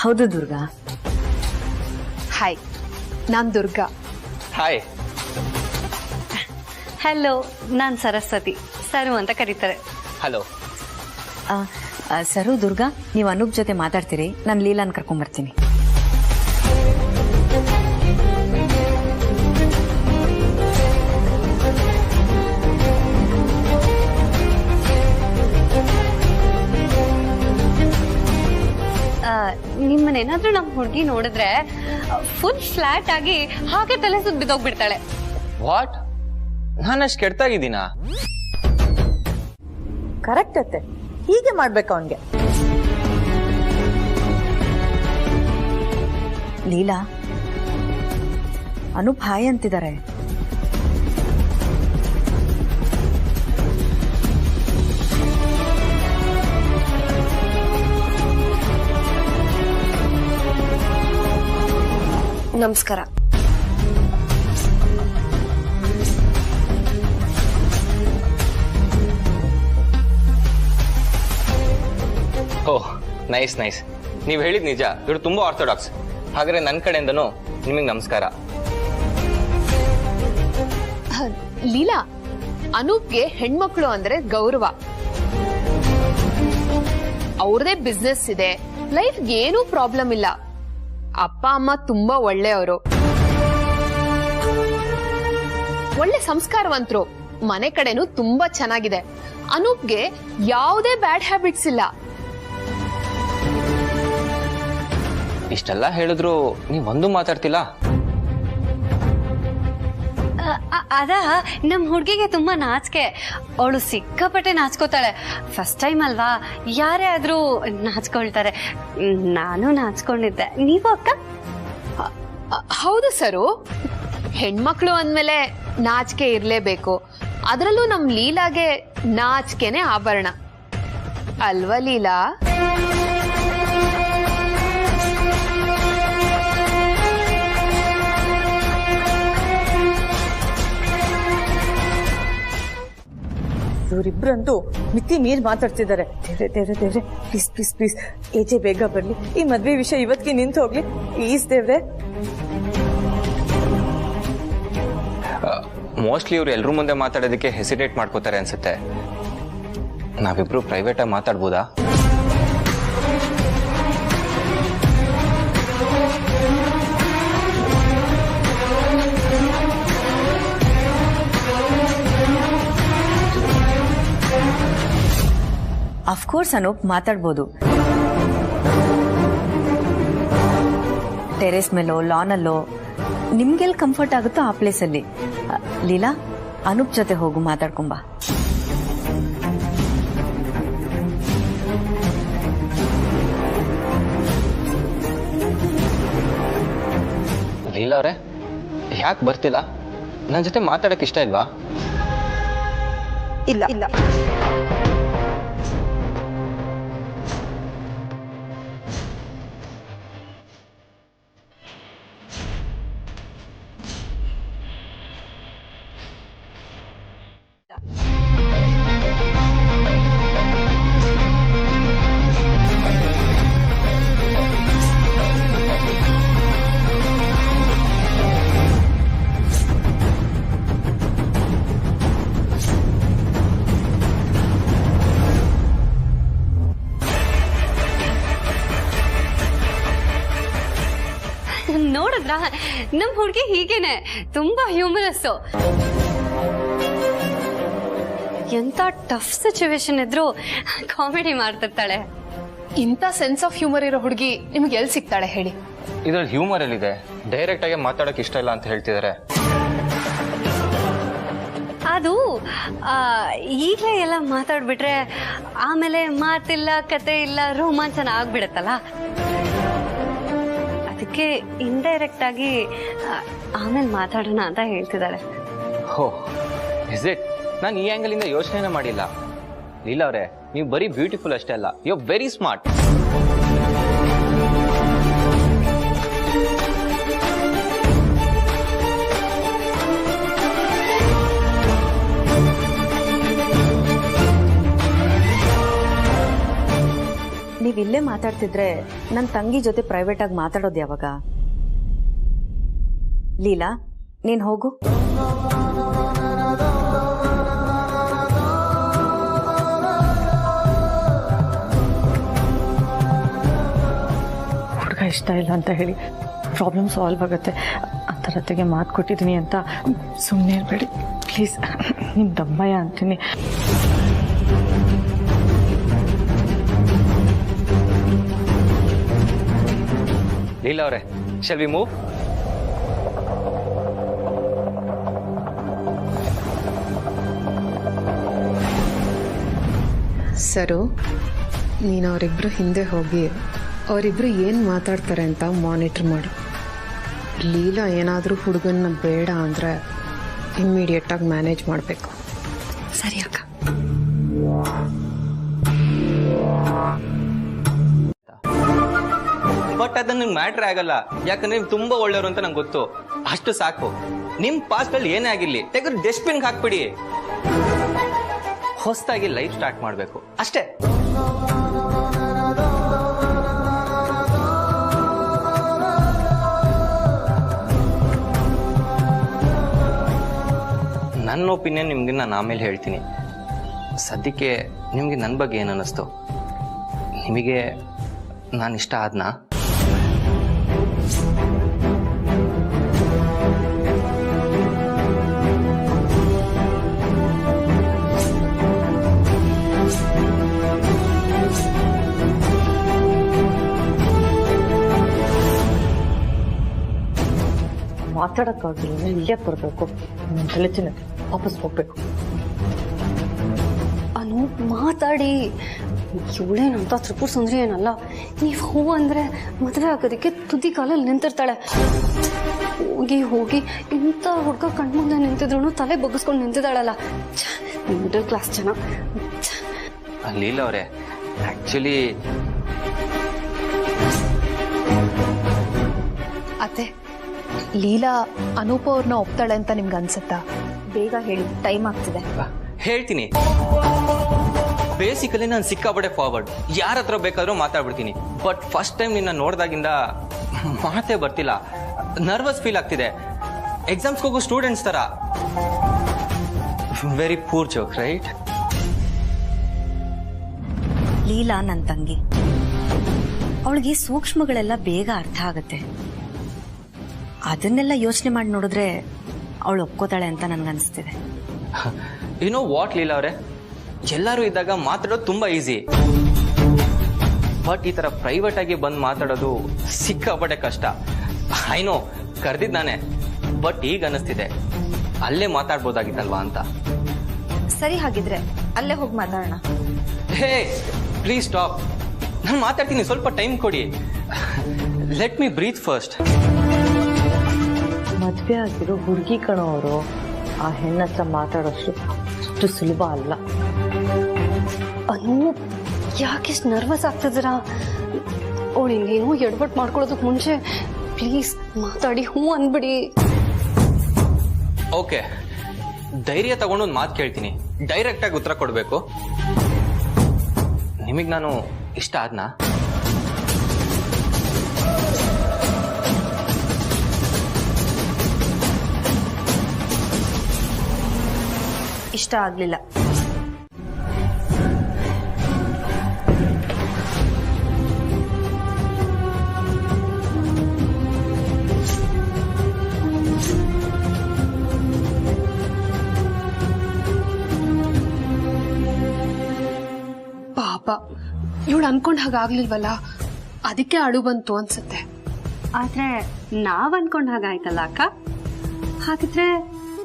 ಹೌದು ದುರ್ಗಾ. ಹಾಯ್, ನಾನು ದುರ್ಗಾ. ಹಾಯ್. ಹಲೋ, ನಾನು ಸರಸ್ವತಿ. ಸರು ಅಂತ ಕರೀತಾರೆ. ಹಲೋ. ಸರು ದುರ್ಗಾ, ನೀವು ಅನೂಪ್ ಜೊತೆ ಮಾತಾಡ್ತೀರಿ, ನಾನು ಲೀಲಾನ್ ಕರ್ಕೊಂಡ್ಬರ್ತೀನಿ. ನಿಮ್ಮನ್ನೇನಾದ್ರೂ ನಮ್ಮ ಹುಡುಗಿ ನೋಡಿದ್ರೆ ಫುಲ್ ಫ್ಲಾಟ್ ಆಗಿ ಹಾಗೆ ತಲೆ ಸುತ್ತ ಬಿದ್ದೋಗ್ಬಿಡ್ತಾಳೆ. ವಾಟ್? ನಾನಷ್ಟು ಕೆಡ್ತಾಗಿದ್ದೀನಾ? ಕರೆಕ್ಟ್ ಅತ್ತೆ, ಹೀಗೆ ಮಾಡ್ಬೇಕು ಅವನ್ಗೆ. ಲೀಲಾ, ಅನೂಪ್ ಹಾಯ್ ಅಂತಿದ್ದಾರೆ. ನಮಸ್ಕಾರ. ಓಹ್, ನೈಸ್ ನೈಸ್. ನೀವು ಹೇಳಿದ್ ನಿಜ, ಇವರು ತುಂಬಾ ಆರ್ಥೋಡಾಕ್ಸ್. ಹಾಗಾದ್ರೆ ನನ್ನ ಕಡೆಯಿಂದನೂ ನಿಮಗೆ ನಮಸ್ಕಾರ. ಲೀಲಾ, ಅನೂಪ್ಗೆ ಹೆಣ್ಮಕ್ಳು ಅಂದ್ರೆ ಗೌರವ. ಅವ್ರದೇ ಬಿಸ್ನೆಸ್ ಇದೆ, ಲೈಫ್ಗೆ ಏನೂ ಪ್ರಾಬ್ಲಮ್ ಇಲ್ಲ. ಅಪ್ಪ ಅಮ್ಮ ತುಂಬಾ ಒಳ್ಳೆಯವರು, ಒಳ್ಳೆ ಸಂಸ್ಕಾರವಂತರು, ಮನೆ ಕಡೆನೂ ತುಂಬಾ ಚೆನ್ನಾಗಿದೆ. ಅನೂಪ್ಗೆ ಯಾವುದೇ ಬ್ಯಾಡ್ ಹ್ಯಾಬಿಟ್ಸ್ ಇಲ್ಲ. ಇಷ್ಟೆಲ್ಲ ಹೇಳಿದ್ರು ನೀವೊಂದು ಮಾತಾಡ್ತಿಲ್ಲ. ಅದ ನಮ್ ಹುಡ್ಗಿಗೆ ತುಂಬಾ ನಾಚಿಕೆ. ಅವಳು ಸಿಕ್ಕಾಪಟ್ಟೆ ನಾಚ್ಕೋತಾಳೆ. ಫಸ್ಟ್ ಟೈಮ್ ಅಲ್ವಾ, ಯಾರೇ ಆದ್ರೂ ನಾಚ್ಕೊಳ್ತಾರೆ. ನಾನು ನಾಚ್ಕೊಂಡಿದ್ದೆ. ನೀವು ಅಕ್ಕ? ಹೌದು ಸರು, ಹೆಣ್ಮಕ್ಳು ಅಂದ್ಮೇಲೆ ನಾಚಿಕೆ ಇರ್ಲೇಬೇಕು. ಅದ್ರಲ್ಲೂ ನಮ್ ಲೀಲಾಗೆ ನಾಚಿಕೆನೆ ಆಭರಣ ಅಲ್ವಾ ಲೀಲಾ? ಇವರಿಬ್ರಂತೂ ಮಿತಿ ಮೀರ್ ಮಾತಾಡ್ತಿದ್ದಾರೆ. ದೇವ್ರೆ ದೇವ್ರೆ ದೇವ್ರೆ, ಪ್ಲೀಸ್ ಪ್ಲೀಸ್ ಪ್ಲೀಸ್ ಏಜೆ ಬೇಗ ಬರ್ಲಿ, ಈ ಮದ್ವೆ ವಿಷಯ ಇವತ್ತಿಗೆ ನಿಂತು ಹೋಗ್ಲಿ ಪ್ಲೀಸ್ ದೇವ್ರೆ. ಮೋಸ್ಟ್ಲಿ ಇವ್ರು ಎಲ್ರೂ ಮುಂದೆ ಮಾತಾಡೋದಕ್ಕೆ ಹೆಸಿಟೇಟ್ ಮಾಡ್ಕೋತಾರೆ ಅನ್ಸುತ್ತೆ. ನಾವಿಬ್ರು ಪ್ರೈವೇಟ್ ಆಗಿ ಮಾತಾಡ್ಬೋದಾ? ಅಫ್ಕೋರ್ಸ್ ಅನೂಪ್, ಮಾತಾಡ್ಬೋದು. ಟೆರೇಸ್ ಮೇಲೋ ಲಾನಲ್ಲೋ ನಿಮ್ಗೆಲ್ಲಿ ಕಂಫರ್ಟ್ ಆಗುತ್ತೋ ಆ ಪ್ಲೇಸಲ್ಲಿ. ಲೀಲಾ, ಅನೂಪ್ ಜೊತೆ ಹೋಗು, ಮಾತಾಡ್ಕೊಂಬ. ಲೀಲಾ ಅವ್ರೆ, ಯಾಕೆ ಬರ್ತಿಲ್ಲ? ನನ್ನ ಜೊತೆ ಮಾತಾಡಕ್ ಇಷ್ಟ ಇಲ್ವಾ? ಇಲ್ಲ ಇಲ್ಲ. ನೋಡಿದ್ರ, ನಮ್ ಹುಡುಗಿ ಹೀಗೇನೆ, ತುಂಬಾ ಹ್ಯೂಮರಸ್. ಎಂತ ಟಫ್ ಸಿಚುವೇಶನ್ ಇದ್ರು ಕಾಮಿಡಿ ಮಾಡ್ತಿರ್ತಾಳೆ. ಇಂಥ ಸೆನ್ಸ್ ಆಫ್ ಹ್ಯೂಮರ್ ಇರೋ ಹುಡುಗಿ ನಿಮ್ಗೆ ಎಲ್ಲಿ ಸಿಗ್ತಾಳೆ ಹೇಳಿ? ಇದ್ರಲ್ಲಿ ಹ್ಯೂಮರ್ ಎಲ್ಲಿದೆ? ಡೈರೆಕ್ಟ್ ಆಗಿ ಮಾತಾಡಕ್ ಇಷ್ಟ ಇಲ್ಲ ಅಂತ ಹೇಳ್ತಿದ್ದಾರೆ. ಅದು ಈಗಲೇ ಎಲ್ಲ ಮಾತಾಡ್ಬಿಟ್ರೆ ಆಮೇಲೆ ಮಾತಿಲ್ಲ, ಕತೆ ಇಲ್ಲ, ರೋಮಾಂಚನ ಆಗ್ಬಿಡತ್ತಲ್ಲ. ಅದಕ್ಕೆ ಇಂಡೈರೆಕ್ಟ್ ಆಗಿ ಆಮೇಲೆ ಮಾತಾಡೋಣ ಅಂತ ಹೇಳ್ತಿದ್ದಾಳೆ. ಹೋ, ಇಸ್ ಇಟ್? ನಾನು ಈ ಆಂಗಲ್ ಇಂದ ಯೋಚನೆ ಮಾಡಿಲ್ಲ. ಲೀಲಾ ಅವರೇ, ನೀವು ಬರೀ ಬ್ಯೂಟಿಫುಲ್ ಅಷ್ಟೇ ಅಲ್ಲ, ಯು ಆರ್ ವೆರಿ ಸ್ಮಾರ್ಟ್. ನೀವಿಲ್ಲೇ ಮಾತಾಡ್ತಿದ್ರೆ ನನ್ನ ತಂಗಿ ಜೊತೆ ಪ್ರೈವೇಟ್ ಆಗಿ ಮಾತಾಡೋದು ಯಾವಾಗ? ಲೀಲಾ, ನೀನ್ ಹೋಗು. ಇಷ್ಟ ಇಲ್ಲ ಅಂತ ಹೇಳಿ ಪ್ರಾಬ್ಲಮ್ ಸಾಲ್ವ್ ಆಗುತ್ತೆ. ಅಂತರತೆಗೆ ಮಾತು ಕೊಟ್ಟಿದ್ದೀನಿ ಅಂತ ಸುಮ್ಮನೆ ಇರಬೇಡಿ ಪ್ಲೀಸ್. ನಿಮ್ಮ ದಮ್ಮಯ್ಯ ಅಂತೀನಿ. ಲೀಲಾ ಅವರೇ, ಶಾಲ್ ವಿ ಮೂವ್? ಸರು, ನೀನು ಅವರಿಬ್ರು ಹಿಂದೆ ಹೋಗಿ ಅವರಿಬ್ರು ಏನು ಮಾತಾಡ್ತಾರೆ ಅಂತ ಮಾನಿಟರ್ ಮಾಡು. ಲೀಲಾ ಏನಾದರೂ ಹುಡುಗನ್ನ ಬೇಡ ಅಂದರೆ ಇಮ್ಮಿಡಿಯೇಟಾಗಿ ಮ್ಯಾನೇಜ್ ಮಾಡಬೇಕು. ಸರಿ ಅಕ್ಕ. ಬಟ್ ಅದು ನಿಮ್ಗೆ ಮ್ಯಾಟ್ರ್ ಆಗಲ್ಲ, ಯಾಕಂದ್ರೆ ನೀವು ತುಂಬಾ ಒಳ್ಳೆಯವರು ಅಂತ ನಂಗೆ ಗೊತ್ತು. ಅಷ್ಟು ಸಾಕು. ನಿಮ್ ಪಾಸ್ಟ್ ಅಲ್ಲಿ ಏನೇ ಆಗಿರ್ಲಿ ತೆಗೆದು ಡಸ್ಟ್ಬಿನ್ ಹಾಕ್ಬಿಡಿ. ಹೊಸದಾಗಿ ಲೈಫ್ ಸ್ಟಾರ್ಟ್ ಮಾಡಬೇಕು ಅಷ್ಟೇ. ನನ್ನ ಒಪಿನಿಯನ್ ನಿಮ್ಗೆ ನಾನು ಆಮೇಲೆ ಹೇಳ್ತೀನಿ. ಸದ್ಯಕ್ಕೆ ನಿಮ್ಗೆ ನನ್ನ ಬಗ್ಗೆ ಏನು ಅನ್ನಿಸ್ತು? ನಿಮಗೆ ನಾನು ಇಷ್ಟ ಆದ್ನಾ? ಮಾತಾಡೋಕ್ಕಾಗಿಲ್ಲ, ಇಲ್ಲೇ ಬರಬೇಕು. ನನ್ನ ತಲೆ ತಿನ್ನಕ್ಕೆ ವಾಪಸ್ ಹೋಗ್ಬೇಕು. ಅನು ಮಾತಾಡಿ. ಇವಳೇನಂತ ತ್ರಿಪುರ ಸುಂದರಿ ಏನಲ್ಲ. ನೀವು ಹೂ ಅಂದ್ರೆ ಮದುವೆ ಆಗೋದಕ್ಕೆ ತುದಿ ಕಾಲಲ್ಲಿ ನಿಂತಿರ್ತಾಳೆ. ಹೋಗಿ ಹೋಗಿ ಇಂಥ ಹುಡುಗ ಕಣ್ಮುಂದೆ ನಿಂತಿದ್ರು ತಲೆ ಬಗ್ಗಿಸ್ಕೊಂಡು ನಿಂತಿದ್ದಾಳಲ್ಲ. ಮಿಡಲ್ ಕ್ಲಾಸ್ ಜನ. ಲೀಲಾ ಅವರೇ, ಆಕ್ಚುಲಿ ಅತ್ತೆ, ಲೀಲಾ ಅನೂಪ್ ಅವ್ರನ್ನ ಒಪ್ತಾಳೆ ಅಂತ ನಿಮ್ಗೆ ಅನ್ಸುತ್ತಾ? ಬೇಗ ಹೇಳಿ, ಟೈಮ್ ಆಗ್ತಿದೆ. ಹೇಳ್ತೀನಿ. ಬೇಸಿಕಲಿ ನಾನು ಸಿಕ್ಕಾಪಟ್ಟೆ ಫಾರ್ವರ್ಡ್, ಯಾರ ಹತ್ರ ಬೇಕಾದ್ರೂ ಮಾತಾಡ್ಬಿಡ್ತೀನಿ. ಬಟ್ ಫಸ್ಟ್ ಟೈಮ್ ನಿನ್ನ ನೋಡಿದಾಗಿಂದ ಮಾತೇ ಬರ್ತಿಲ್ಲ. ನರ್ವಸ್ ಫೀಲ್ ಆಗ್ತಿದೆ. ಎಕ್ಸಾಮ್ಸ್ ಹೋಗೋ ಸ್ಟೂಡೆಂಟ್ಸ್ ತರ. Very poor joke, right? Leela ನನ್ನ ತಂಗಿ, ಅವಳಿಗೆ ಸೂಕ್ಷ್ಮಗಳೆಲ್ಲ ಬೇಗ ಅರ್ಥ ಆಗುತ್ತೆ. ಅದನ್ನೆಲ್ಲ ಯೋಚನೆ ಮಾಡಿ ನೋಡಿದ್ರೆ ಅವಳು ಒಪ್ಕೋತಾಳೆ ಅಂತ ನನ್ಗನ್ಸ್ತಿದೆ. ಯು ನೋ ವಾಟ್ ಲೀಲಾ ಅವರೇ, ಎಲ್ಲರೂ ಇದ್ದಾಗ ಮಾತಾಡೋದು ತುಂಬಾ ಈಸಿ. ಬಟ್ ಈ ತರ ಪ್ರೈವೇಟ್ ಆಗಿ ಬಂದು ಮಾತಾಡೋದು ಸಿಕ್ಕಾಪಟ್ಟೆ ಕಷ್ಟ. ಐನೋ ಕರೆದಿದ್ ನಾನೇ, ಬಟ್ ಈಗ ಅನಿಸ್ತಿದೆ ಅಲ್ಲೇ ಮಾತಾಡ್ಬೋದಾಗಿತ್ತಲ್ವಾ ಅಂತ. ಸರಿ, ಹಾಗಿದ್ರೆ ಅಲ್ಲೇ ಹೋಗಿ ಮಾತಾಡೋಣ. Hey please stop. ನಾನು ಮಾತಾಡ್ತೀನಿ, ಸ್ವಲ್ಪ ಟೈಮ್ ಕೊಡಿ. Let me breathe first. ಮದುವೆ ಆಗಿರೋ ಹುಡುಗಿ ಕಣವರು ಆ ಹೆಣ್ಣತ್ರ ಮಾತಾಡೋಷ್ಟು ಅಷ್ಟು ಸುಲಭ ಅಲ್ಲ. ಅನು ಯಾಕೆಷ್ಟು ನರ್ವಸ್ ಆಗ್ತಿದ್ದೀರಾ? ಅವಳು ಇನ್ನೇನು ಎಡವಟ್ ಮಾಡ್ಕೊಳ್ಳೋದಕ್ಕೆ ಮುಂಚೆ ಪ್ಲೀಸ್ ಮಾತಾಡಿ ಹೂ ಅಂದ್ಬಿಡಿ. ಓಕೆ, ಧೈರ್ಯ ತಗೊಂಡು ಒಂದು ಮಾತು ಕೇಳ್ತೀನಿ. ಡೈರೆಕ್ಟ್ ಆಗಿ ಉತ್ತರ ಕೊಡಬೇಕು. ನಿಮಗೆ ನಾನು ಇಷ್ಟ ಆದ್ನಾ? ಇಷ್ಟ ಆಗ್ಲಿಲ್ಲ. ಪಾಪ, ಇವಳು ಅನ್ಕೊಂಡ್ ಹಾಗಾಗ್ಲಿಲ್ವಲ್ಲ, ಅದಕ್ಕೆ ಅಳು ಬಂತು ಅನ್ಸುತ್ತೆ. ಆದ್ರೆ ನಾವ್ ಅನ್ಕೊಂಡ್ ಹಾಗಾಯ್ತಲ್ಲ ಅಕ್ಕ. ಹಾಗಿದ್ರೆ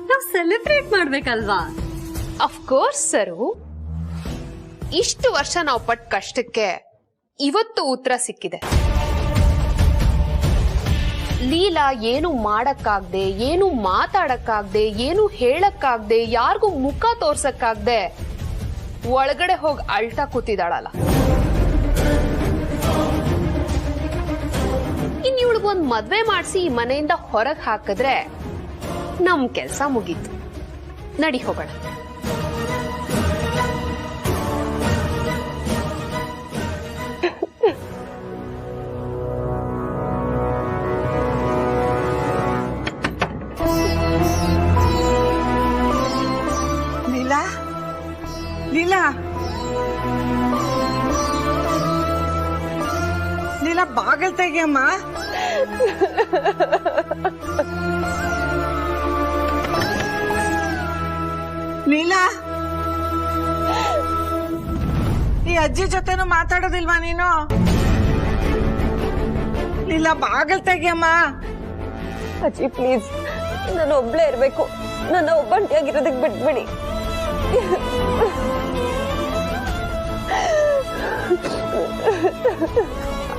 ನಾವ್ ಸೆಲೆಬ್ರೇಟ್ ಮಾಡ್ಬೇಕಲ್ವಾ? ಅಫ್ಕೋರ್ಸ್ ಸರು, ಇಷ್ಟು ವರ್ಷ ನಾವು ಪಟ್ಟ ಕಷ್ಟಕ್ಕೆ ಇವತ್ತು ಉತ್ತರ ಸಿಕ್ಕಿದೆ. ಲೀಲಾ ಏನು ಮಾಡಕ್ಕಾಗ್ದೆ, ಏನು ಮಾತಾಡಕ್ಕಾಗ್ದೆ, ಏನು ಹೇಳಕ್ಕಾಗ್ದೆ, ಯಾರಿಗೂ ಮುಖ ತೋರ್ಸಕ್ಕಾಗ್ದೆ ಒಳಗಡೆ ಹೋಗಿ ಅಳ್ತಾ ಕೂತಿದಾಳಲ್ಲ. ಇನ್ ಇವಳಿಗೊಂದ್ ಮದ್ವೆ ಮಾಡಿಸಿ ಈ ಮನೆಯಿಂದ ಹೊರಗೆ ಹಾಕಿದ್ರೆ ನಮ್ ಕೆಲ್ಸ ಮುಗೀತು. ನಡಿ ಹೋಗೋಣ. ಲೀಲಾ, ಲೀಲಾ, ಲೀಲಾ ಲೀಲಾ ಬಾಗಲ್ ತೆಗಿಯಮ್ಮ. ಲೀಲಾ, ಈ ಅಜ್ಜಿ ಜೊತೆನೂ ಮಾತಾಡೋದಿಲ್ವಾ ನೀನು? ಲೀಲಾ ಬಾಗಲ್ ತೆಗಿಯಮ್ಮ. ಅಜ್ಜಿ ಪ್ಲೀಸ್, ನಾನು ಒಬ್ಳೇ ಇರ್ಬೇಕು, ನನ್ನ ಒಬ್ಬಂಟಿಯಾಗಿರೋದಕ್ಕೆ ಬಿಟ್ಬಿಡಿ.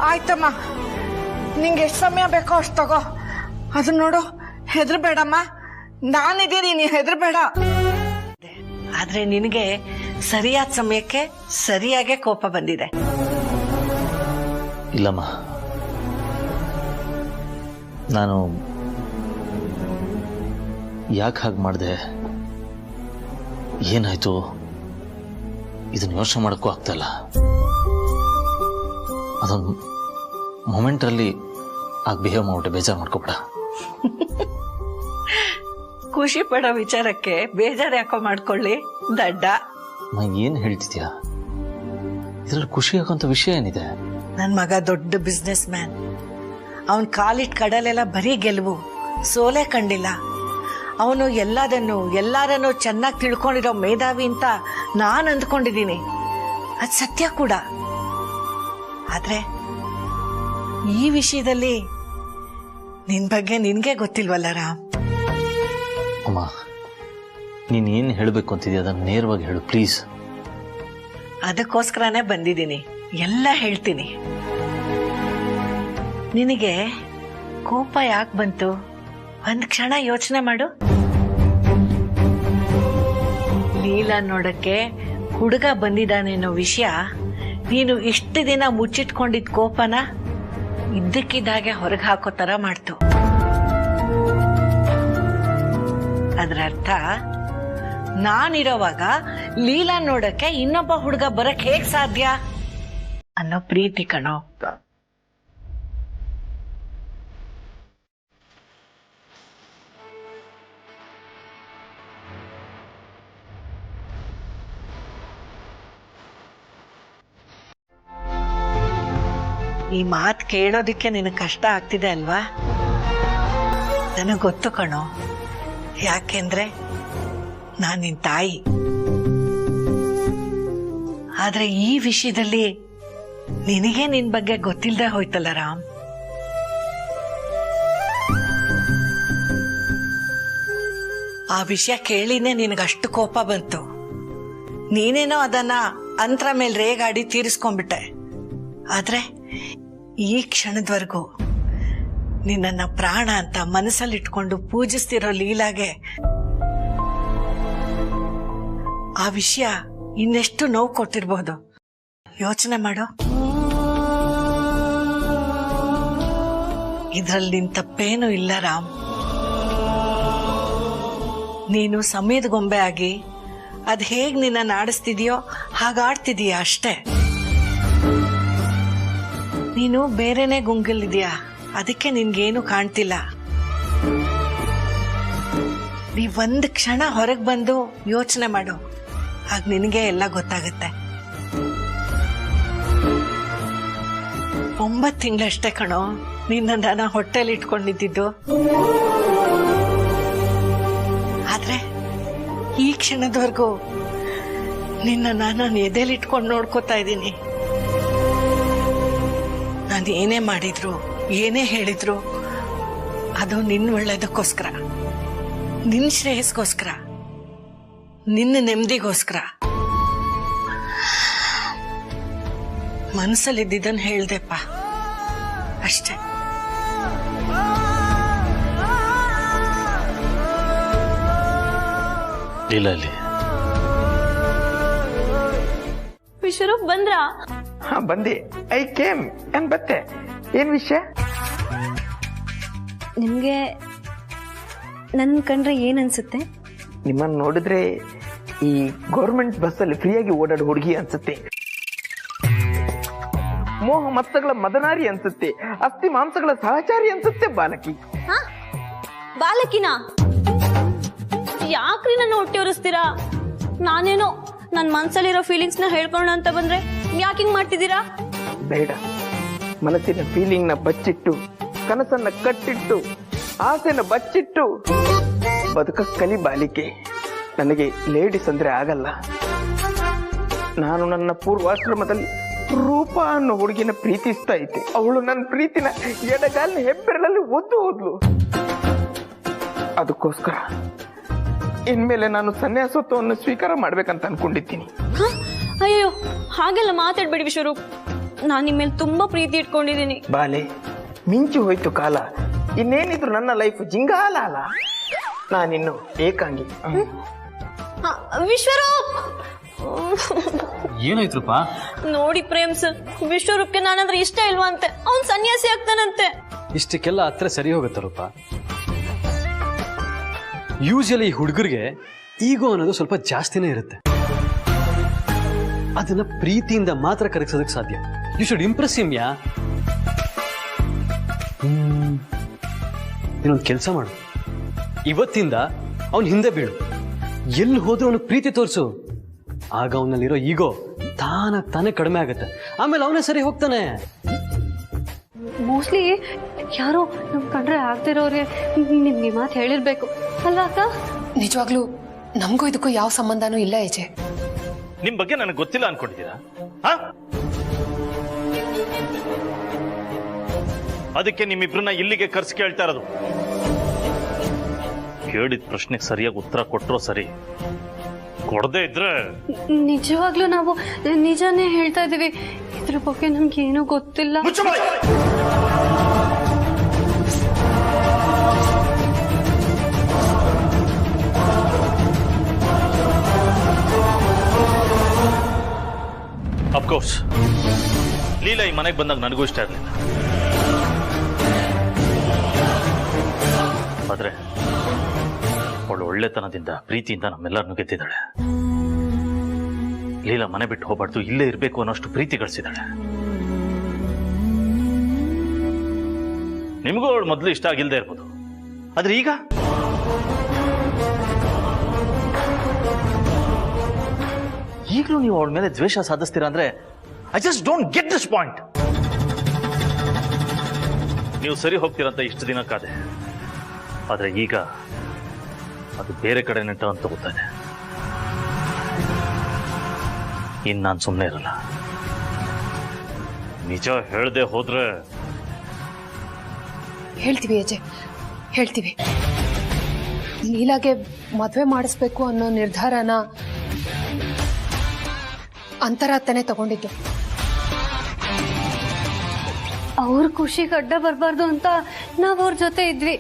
ಆಯ್ತಮ್ಮ, ನಿಂಗೆ ಎಷ್ಟು ಸಮಯ ಬೇಕೋ ಅಷ್ಟು ತಗೋ. ಅದು ನೋಡು, ಹೆದರ್ಬೇಡಮ್ಮ, ನಾನಿದ್ದೀನಿ, ನೀ ಹೆದರ್ಬೇಡ. ಆದ್ರೆ ನಿನಗೆ ಸರಿಯಾದ ಸಮಯಕ್ಕೆ ಸರಿಯಾಗೆ ಕೋಪ ಬಂದಿದೆ. ಇಲ್ಲಮ್ಮ, ನಾನು ಯಾಕೆ ಹಾಗೆ ಮಾಡಿದೆ, ಏನಾಯ್ತು ಇದನ್ನ ಯೋಚನೆ ಮಾಡೋಕ್ಕೂ ಆಗ್ತಾಯಿಲ್ಲ. ಅದೊಂದು ಮೊಮೆಂಟಲ್ಲಿ ಆಗ ಬಿಹೇವ್ ಮಾಡ್ಬಿಟ್ಟೆ, ಬೇಜಾರು ಮಾಡ್ಕೊಬೇಡ. ಖುಷಿ ಪಡೋ ವಿಚಾರಕ್ಕೆ ಬೇಜಾರು ಯಾಕೋ ಮಾಡ್ಕೊಳ್ಳಿ ದಡ್ಡ. ಏನು ಹೇಳ್ತಿದ್ಯಾ? ಇದ್ರಲ್ಲಿ ಖುಷಿ ಆಗೋಂಥ ವಿಷಯ ಏನಿದೆ? ನನ್ ಮಗ ದೊಡ್ಡ ಬಿಸ್ನೆಸ್ ಮ್ಯಾನ್. ಅವನ್ ಕಾಲಿಟ್ ಕಡಲೆಲ್ಲ ಬರೀ ಗೆಲುವು, ಸೋಲೆ ಕಂಡಿಲ್ಲ. ಅವನು ಎಲ್ಲಾರನ್ನು ಚೆನ್ನಾಗಿ ತಿಳ್ಕೊಂಡಿರೋ ಮೇಧಾವಿ ಅಂತ ನಾನ್ ಅಂದ್ಕೊಂಡಿದ್ದೀನಿ. ಅದ್ ಸತ್ಯ ಕೂಡ. ಆದ್ರೆ ಈ ವಿಷಯದಲ್ಲಿ ನಿನ್ ಬಗ್ಗೆ ನಿನ್ಗೆ ಗೊತ್ತಿಲ್ವಲ್ಲ ರಾಮ್. ಅಮ್ಮ, ನೀನ್ ಏನ್ ಹೇಳ್ಬೇಕು ಅಂತಿದ್ಯಾ ಅದನ್ನ ನೇರವಾಗಿ ಹೇಳು ಪ್ಲೀಸ್. ಅದಕ್ಕೋಸ್ಕರನೇ ಬಂದಿದ್ದೀನಿ, ಎಲ್ಲ ಹೇಳ್ತೀನಿ. ನಿನಗೆ ಕೋಪ ಯಾಕೆ ಬಂತು ಒಂದ್ ಕ್ಷಣ ಯೋಚನೆ ಮಾಡು. ಲೀಲಾ ನೋಡಕ್ಕೆ ಹುಡುಗ ಬಂದಿದ್ದಾನೆ ಅನ್ನೋ ವಿಷಯ ನೀನು ಇಷ್ಟು ದಿನ ಮುಚ್ಚಿಟ್ಕೊಂಡಿದ್ ಕೋಪನ ಇದ್ದಕ್ಕಿದ್ದಾಗೆ ಹೊರಗೆ ಹಾಕೋ ತರ ಮಾಡ್ತು. ಅದ್ರ ಅರ್ಥ, ನಾನಿರೋವಾಗ ಲೀಲಾ ನೋಡಕ್ಕೆ ಇನ್ನೊಬ್ಬ ಹುಡುಗ ಬರಕ್ ಹೇಗ್ ಸಾಧ್ಯ ಅನ್ನೋ ಪ್ರೀತಿ ಕಣೋ. ಈ ಮಾತು ಕೇಳೋದಿಕ್ಕೆ ನಿನಗೆ ಕಷ್ಟ ಆಗ್ತಿದೆ ಅಲ್ವಾ? ನನಗೆ ಗೊತ್ತು ಕಣೋ, ಯಾಕೆಂದ್ರೆ ನಾನು ನಿನ್ ತಾಯಿ. ಆದ್ರೆ ಈ ವಿಷಯದಲ್ಲಿ ನಿನಗೆ ನಿನ್ ಬಗ್ಗೆ ಗೊತ್ತಿಲ್ಲದೆ ಹೋಯ್ತಲ್ಲ ರಾಮ್. ಆ ವಿಷಯ ಕೇಳಿನೇ ನಿನಗಷ್ಟು ಕೋಪ ಬಂತು. ನೀನೇನೋ ಅದನ್ನ ಅಂತರ ಮೇಲೆ ರೇಗಾಡಿ ತೀರಿಸ್ಕೊಂಡ್ಬಿಟ್ಟೆ. ಆದ್ರೆ ಈ ಕ್ಷಣದವರೆಗೂ ನಿನ್ನ ಪ್ರಾಣ ಅಂತ ಮನಸ್ಸಲ್ಲಿಟ್ಕೊಂಡು ಪೂಜಿಸ್ತಿರೋ ಲೀಲಾಗೆ ಆ ವಿಷಯ ಇನ್ನೆಷ್ಟು ನೋವು ಕೊಟ್ಟಿರ್ಬೋದು ಯೋಚನೆ ಮಾಡು. ಇದ್ರಲ್ಲಿ ನಿನ್ ತಪ್ಪೇನೂ ಇಲ್ಲ ರಾಮ್. ನೀನು ಸಮಯದ ಗೊಂಬೆ ಆಗಿ ಅದ್ ಹೇಗ್ ನಿನ್ನ ಆಡಿಸ್ತಿದ್ಯೋ ಹಾಗಾಡ್ತಿದೀಯ ಅಷ್ಟೇ. ನೀನು ಬೇರೆನೆ ಗುಂಗಲ್ಲಿದ್ಯಾ, ಅದಕ್ಕೆ ನಿನ್ಗೇನು ಕಾಣ್ತಿಲ್ಲ. ನೀ ಒಂದ್ ಕ್ಷಣ ಹೊರಗೆ ಬಂದು ಯೋಚನೆ ಮಾಡು, ಆಗ ನಿನಗೆ ಎಲ್ಲ ಗೊತ್ತಾಗುತ್ತೆ. 9 ತಿಂಗಳಷ್ಟೇ ಕಣೋ ನಿನ್ನ ಹೊಟ್ಟೆಲಿ ಇಟ್ಕೊಂಡಿದ್ದು. ಆದ್ರೆ ಈ ಕ್ಷಣದವರೆಗೂ ನಿನ್ನ ನಾನು ಎದೆಲಿ ಇಟ್ಕೊಂಡು ನೋಡ್ಕೋತಾ ಇದ್ದೀನಿ. ನಾನು ಏನೇ ಮಾಡಿದ್ರು ಏನೇ ಹೇಳಿದ್ರು ಅದು ನಿನ್ನ ಒಳ್ಳೇದಕ್ಕೋಸ್ಕರ, ನಿನ್ನ ಶ್ರೇಯಸ್ಗೋಸ್ಕರ, ನಿನ್ನ ನೆಮ್ಮದಿಗೋಸ್ಕರ. ಮನಸ್ಸಲ್ಲಿದ್ದನ್ನು ಹೇಳ್ದೆಪ್ಪ ಅಷ್ಟೇ. ವಿಶ್ವರೂಪ್ ಬಂದ್ರಾ? ಹಾ ಬಂದೆ. ಐ ಕೇಮ್ ಏನ್ ಬತ್ತೆ. ಏನ್ ವಿಷಯ? ನಿಮ್ಗೆ ನನ್ ಕಂಡ್ರೆ ಏನ್ ಅನ್ಸುತ್ತೆ? ನಿಮ್ಮನ್ನ ನೋಡಿದ್ರೆ ಈ ಗೌರ್ಮೆಂಟ್ ಬಸ್ಸಲ್ಲಿ ಫ್ರೀಯಾಗಿ ಓಡಾಡೋ ಹುಡುಗಿ ಅನ್ಸುತ್ತೆ. ಮೋಹ ಮತ್ತಗಳ ಮದನಾರಿ ಅನ್ಸುತ್ತೆ. ಅಸ್ಥಿ ಮಾಂಸಗಳ ಸಹಚಾರಿ ಅನ್ಸುತ್ತೆ. ಬಾಲಕಿ. ಬಾಲಕಿನ ಯಾಕ್ರಿ ನನ್ನ ಹೊಟ್ಟೆ ಉರಿಸ್ತೀರಾ? ನಾನೇನೋ ನನ್ ಮನ್ಸಲ್ಲಿರೋ ಫೀಲಿಂಗ್ಸ್ ನ ಹೇಳ್ಕೊಳ್ಳೋಣ ಅಂತ ಬಂದ್ರೆ ಯಾಕಿಂಗ್ ಮಾಡ್ತಿದ್ದೀರಾ? ಬೇಡ, ಮನಸ್ಸಿನ ಫೀಲಿಂಗ್ನ ಬಚ್ಚಿಟ್ಟು, ಕನಸನ್ನ ಕಟ್ಟಿಟ್ಟು, ಆಸೆನ ಬಚ್ಚಿಟ್ಟು ಬದುಕಕ್ಕೆ ಕಲಿ ಬಾಲಿಕೆ. ನನಗೆ ಲೇಡೀಸ್ ಅಂದ್ರೆ ಆಗಲ್ಲ. ನಾನು ನನ್ನ ಪೂರ್ವಾಶ್ರಮದಲ್ಲಿ ರೂಪ ಅನ್ನೋ ಹುಡುಗಿನ ಪ್ರೀತಿಸ್ತಾ ಇದ್ದೆ. ಅವಳು ನನ್ನ ಪ್ರೀತಿನ ಎಡಗಾಲಿನ ಹೆಬ್ಬೆರಳಲ್ಲಿ ಒದ್ದು ಹೋದ್ಲು. ಅದಕ್ಕೋಸ್ಕರ ಇನ್ಮೇಲೆ ನಾನು ಸನ್ಯಾಸತ್ವವನ್ನು ಸ್ವೀಕಾರ ಮಾಡ್ಬೇಕಂತ ಅನ್ಕೊಂಡಿದ್ದೀನಿ. ಅಯ್ಯೋ ಹಾಗೆಲ್ಲ ಮಾತಾಡ್ಬೇಡಿ ವಿಶ್ವರೂಪ್, ನಾನು ನಿಮ್ಮ ಮೇಲೆ ತುಂಬಾ ಪ್ರೀತಿ ಇಟ್ಕೊಂಡಿದ್ದೀನಿ. ಬಾಲೆ, ಮಿಂಚು ಹೋಯ್ತು ಕಾಲ. ಇನ್ನೇನಿದ್ರು ನನ್ನ ಲೈಫ್ ಜಿಂಗಾಲ ಅಲ್ಲ. ನಾನಿನ್ನು ಏಕಾಂಗಿ. ವಿಶ್ವರೂಪ್ ಏನಾಯ್ತ್ರಪ್ಪ? ನೋಡಿ ಪ್ರೇಮ್ ಸರ್, ವಿಶ್ವರೂಪ್ಗೆ ನಾನಂದ್ರೆ ಇಷ್ಟ ಇಲ್ವಾ ಅಂತೆ, ಅವ್ನ್ ಸನ್ಯಾಸಿ ಆಗ್ತಾನಂತೆ. ಇಷ್ಟಕ್ಕೆಲ್ಲ ಹತ್ರ ಸರಿ ಹೋಗುತ್ತಲ್ಲಪ್ಪ. ಯೂಶಲಿ ಹುಡುಗರಿಗೆ ಈಗೋ ಅನ್ನೋದು ಸ್ವಲ್ಪ ಜಾಸ್ತಿನೇ ಇರುತ್ತೆ. ಅದನ್ನ ಪ್ರೀತಿಯಿಂದ ಮಾತ್ರ ಕರಗಿಸೋದಕ್ಕೆ ಸಾಧ್ಯ. You should impress him. ನೀನೊಂದು ಕೆಲಸ ಮಾಡು, ಇವತ್ತಿಂದ ಅವನ್ ಹಿಂದೆ ಬೀಳು. ಎಲ್ಲಿ ಹೋದ್ರೂ ಅವನಿಗೆ ಪ್ರೀತಿ ತೋರಿಸು. ಆಗ ಅವನಲ್ಲಿರೋ ಈಗೋ ತಾನೇ ಕಡಿಮೆ ಆಗುತ್ತೆ. ಆಮೇಲೆ ಅವನೇ ಸರಿ ಹೋಗ್ತಾನೆ. ಮೋಸ್ಟ್ಲಿ ಯಾರೋ ನಮ್ ಕಂಡ್ರೆ ಆಗ್ತಿರೋರಿಗೆ ನಿಮ್ಗೆ ಮಾತು ಹೇಳಿರ್ಬೇಕು ಅಲ್ವಾ ಅಕ್ಕ? ನಿಜವಾಗ್ಲೂ ನಮಗೂ ಇದಕ್ಕೂ ಯಾವ ಸಂಬಂಧನೂ ಇಲ್ಲ ಏಜೆ. ನಿಮ್ ಬಗ್ಗೆ ನನಗೆ ಗೊತ್ತಿಲ್ಲ ಅನ್ಕೊಂಡಿದ್ದೀರಾ? ಅದಕ್ಕೆ ನಿಮ್ಮಿಬ್ರನ್ನ ಇಲ್ಲಿಗೆ ಕರ್ಸಿ ಕೇಳ್ತಾ ಇರೋದು. ಕೇಳಿದ ಪ್ರಶ್ನೆಗೆ ಸರಿಯಾಗಿ ಉತ್ತರ ಕೊಟ್ಟರೋ ಸರಿ, ಕೊಡದೆ ಇದ್ರೆ ನಿಜವಾಗ್ಲೂ ನಾವು ನಿಜಾನೇ ಹೇಳ್ತಾ ಇದೀವಿ. ಇದ್ರ ಬಗ್ಗೆ ನಮ್ಗೆ ಏನೂ ಗೊತ್ತಿಲ್ಲ. ಅಫ್ಕೋರ್ಸ್ ಲೀಲಾ ಈ ಮನೆಗೆ ಬಂದಾಗ ನನಗೂ ಇಷ್ಟ ಇರಲಿಲ್ಲ. ಆದ್ರೆ ಅವಳು ಒಳ್ಳೆತನದಿಂದ ಪ್ರೀತಿಯಿಂದ ನಮ್ಮೆಲ್ಲರನ್ನು ಗೆದ್ದಿದ್ದಾಳೆ. ಲೀಲಾ ಮನೆ ಬಿಟ್ಟು ಹೋಗ್ಬಾರ್ದು, ಇಲ್ಲೇ ಇರಬೇಕು ಅನ್ನೋಷ್ಟು ಪ್ರೀತಿ ಗಳಿಸಿದ್ದಾಳೆ. ನಿಮಗೂ ಅವಳು ಮೊದಲು ಇಷ್ಟ ಆಗಿಲ್ಲದೆ ಇರ್ಬೋದು, ಆದ್ರೆ ಈಗ ಈಗಲೂ ನೀವು ಅವಳ ಮೇಲೆ ದ್ವೇಷ ಸಾಧಿಸ್ತೀರಾ ಅಂದ್ರೆ I just don't get this point. ನೀವು ಸರಿ ಹೋಗ್ತೀರಂತ ಇಷ್ಟು ದಿನ ಕಾದೆ, ಆದ್ರೆ ಈಗ ಅದು ಬೇರೆ ಕಡೆ ನೆಟ್ಟ ಅಂತ ಗೊತ್ತಾಇದೆ. ಇನ್ನು ನಾನು ಸುಮ್ಮನೆ ಇರಲ್ಲ. ನಿಜ ಹೇಳದೆ ಹೋದ್ರೆ ಹೇಳ್ತೀವಿ ಅಜಯ್, ಹೇಳ್ತೀವಿ. ಲೀಲಾಗೆ ಮದ್ವೆ ಮಾಡಿಸ್ಬೇಕು ಅನ್ನೋ ನಿರ್ಧಾರನ ಅಂತರಾತ್ತನೆ ತಗೊಂಡಿದ್ದು. ಅವ್ರ ಖುಷಿಗೆ ಅಡ್ಡ ಬರಬಾರ್ದು ಅಂತ ನಾವ್ ಅವ್ರ ಜೊತೆ ಇದ್ವಿ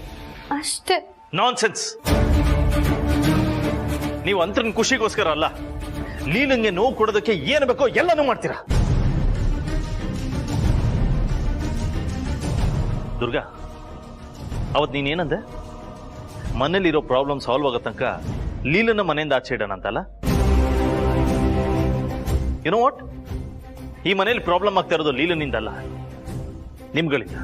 ಅಷ್ಟೇ. ನಾನ್ಸೆನ್ಸ್. ನೀವು ಅಂತರನ್ ಖುಷಿಗೋಸ್ಕರ ಅಲ್ಲ, ಲೀಲಂಗೆ ನೋವು ಕೊಡೋದಕ್ಕೆ ಏನು ಬೇಕೋ ಎಲ್ಲನೂ ಮಾಡ್ತೀರಾ. ದುರ್ಗಾ, ಅವತ್ ನೀನೇನಂದೆ? ಮನೇಲಿರೋ ಪ್ರಾಬ್ಲಮ್ ಸಾಲ್ವ್ ಆಗೋ ತನಕ ಲೀಲನ ಮನೆಯಿಂದ ಆಚೆ ಇಡೋಣ ಅಂತಲ್ಲ. ಯುನೋ ವಾಟ್, ಈ ಮನೇಲಿ ಪ್ರಾಬ್ಲಮ್ ಆಗ್ತಾ ಇರೋದು ಲೀಲನಿಂದ ಅಲ್ಲ, ನಿಮ್ಗಳಿಂದ.